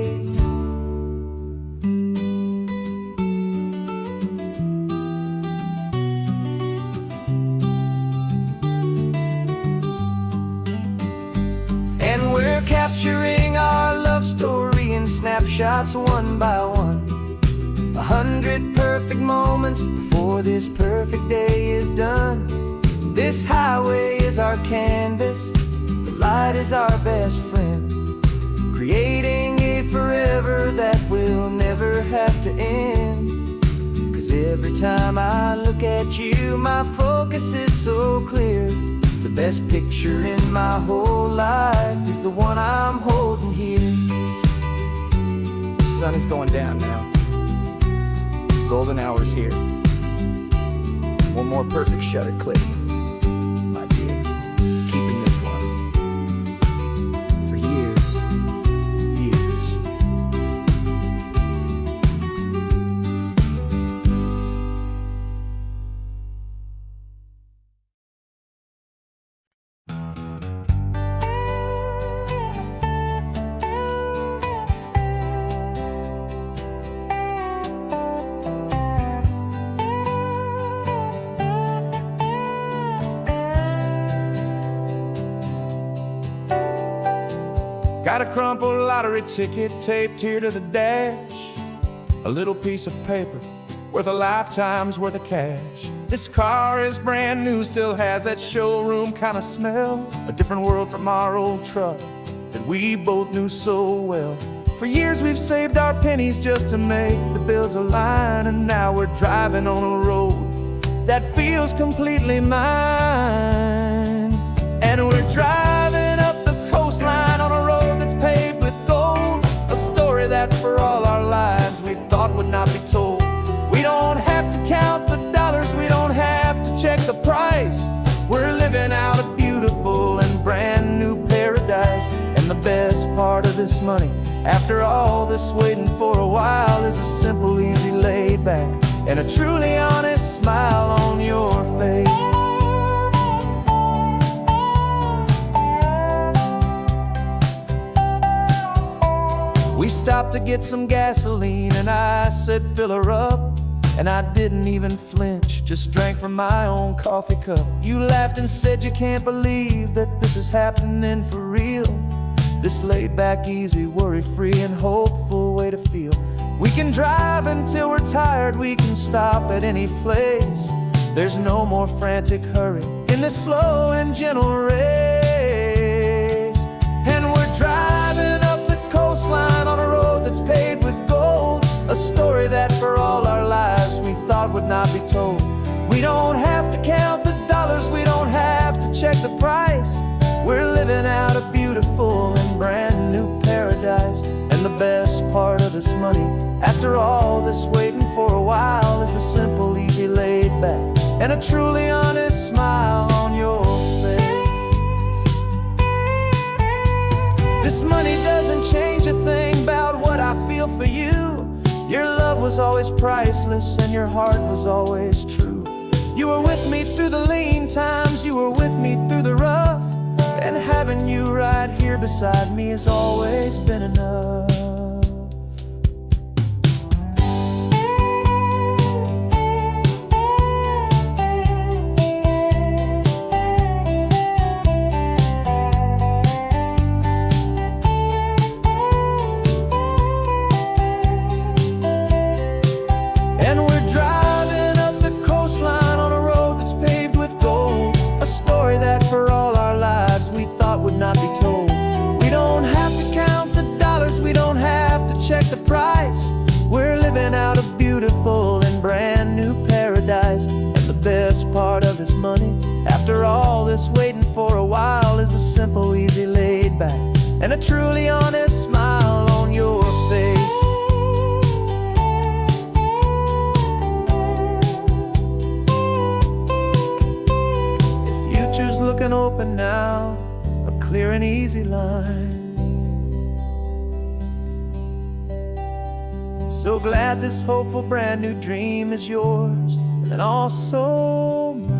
snapshots one by one. 100 perfect moments before this perfect day is done. This highway is our canvas, the light is our best friend, creating a forever that will never have to end. 'Cause every time I look at you, my focus is so clear. The best picture in my whole life is the one I'm holding here. The sun is going down now. Golden hour's here. One more perfect shutter click, my dear. Keeping this one for years, years. Got a crumpled lottery ticket taped here to the dash. A little piece of paper worth a lifetime's worth of cash. This car is brand new, still has that showroom kind of smell. A different world from our old truck that we both knew so well. For years we've saved our pennies just to make the bills align, and now we're driving on a road that feels completely mine. And we're driving up the coastline on a road that's paved with gold, a story that for all our lives we thought would not be told. We don't have to count the dollars, we don't have to check the price. We're living out a beautiful and brand new paradise. And the best part of this money, after all this waiting for a while, is a simple, easy, laid back, and a truly honest smile on your face. We stopped to get some gasoline, and I said, fill her up. And I didn't even flinch, just drank from my own coffee cup. You laughed and said you can't believe that this is happening for real. This laid back, easy, worry-free and hopeful way to feel. We can drive until we're tired, we can stop at any place. There's no more frantic hurry in this slow and gentle race. And we're driving up the coastline on a road that's paved with gold, a story that for all our lives we thought would not be told. We don't have to count the dollars, we don't have to check the price. We're living out a beautiful and brand new paradise. And the best part of this money, after all this waiting for a while, is the simple, easy, laid back, and a truly honest smile on your face. This money doesn't change a thing about what I feel for you. Your love was always priceless and your heart was always true. You were with me through the lean times, you were with me through the rough, and having you right here beside me has always been enough. And we're driving up the coastline on a road that's paved with gold, a story that for all our lives we thought would not be told. We don't have to count the dollars, we don't have to check the price. We're living out a beautiful and brand new paradise. And the best part of this money, after all this waiting for a while, is the simple, easy, laid back, and a truly honest smile on your face. The future's looking open now, a clear and easy line. So glad this hopeful brand new dream is yours, and also mine.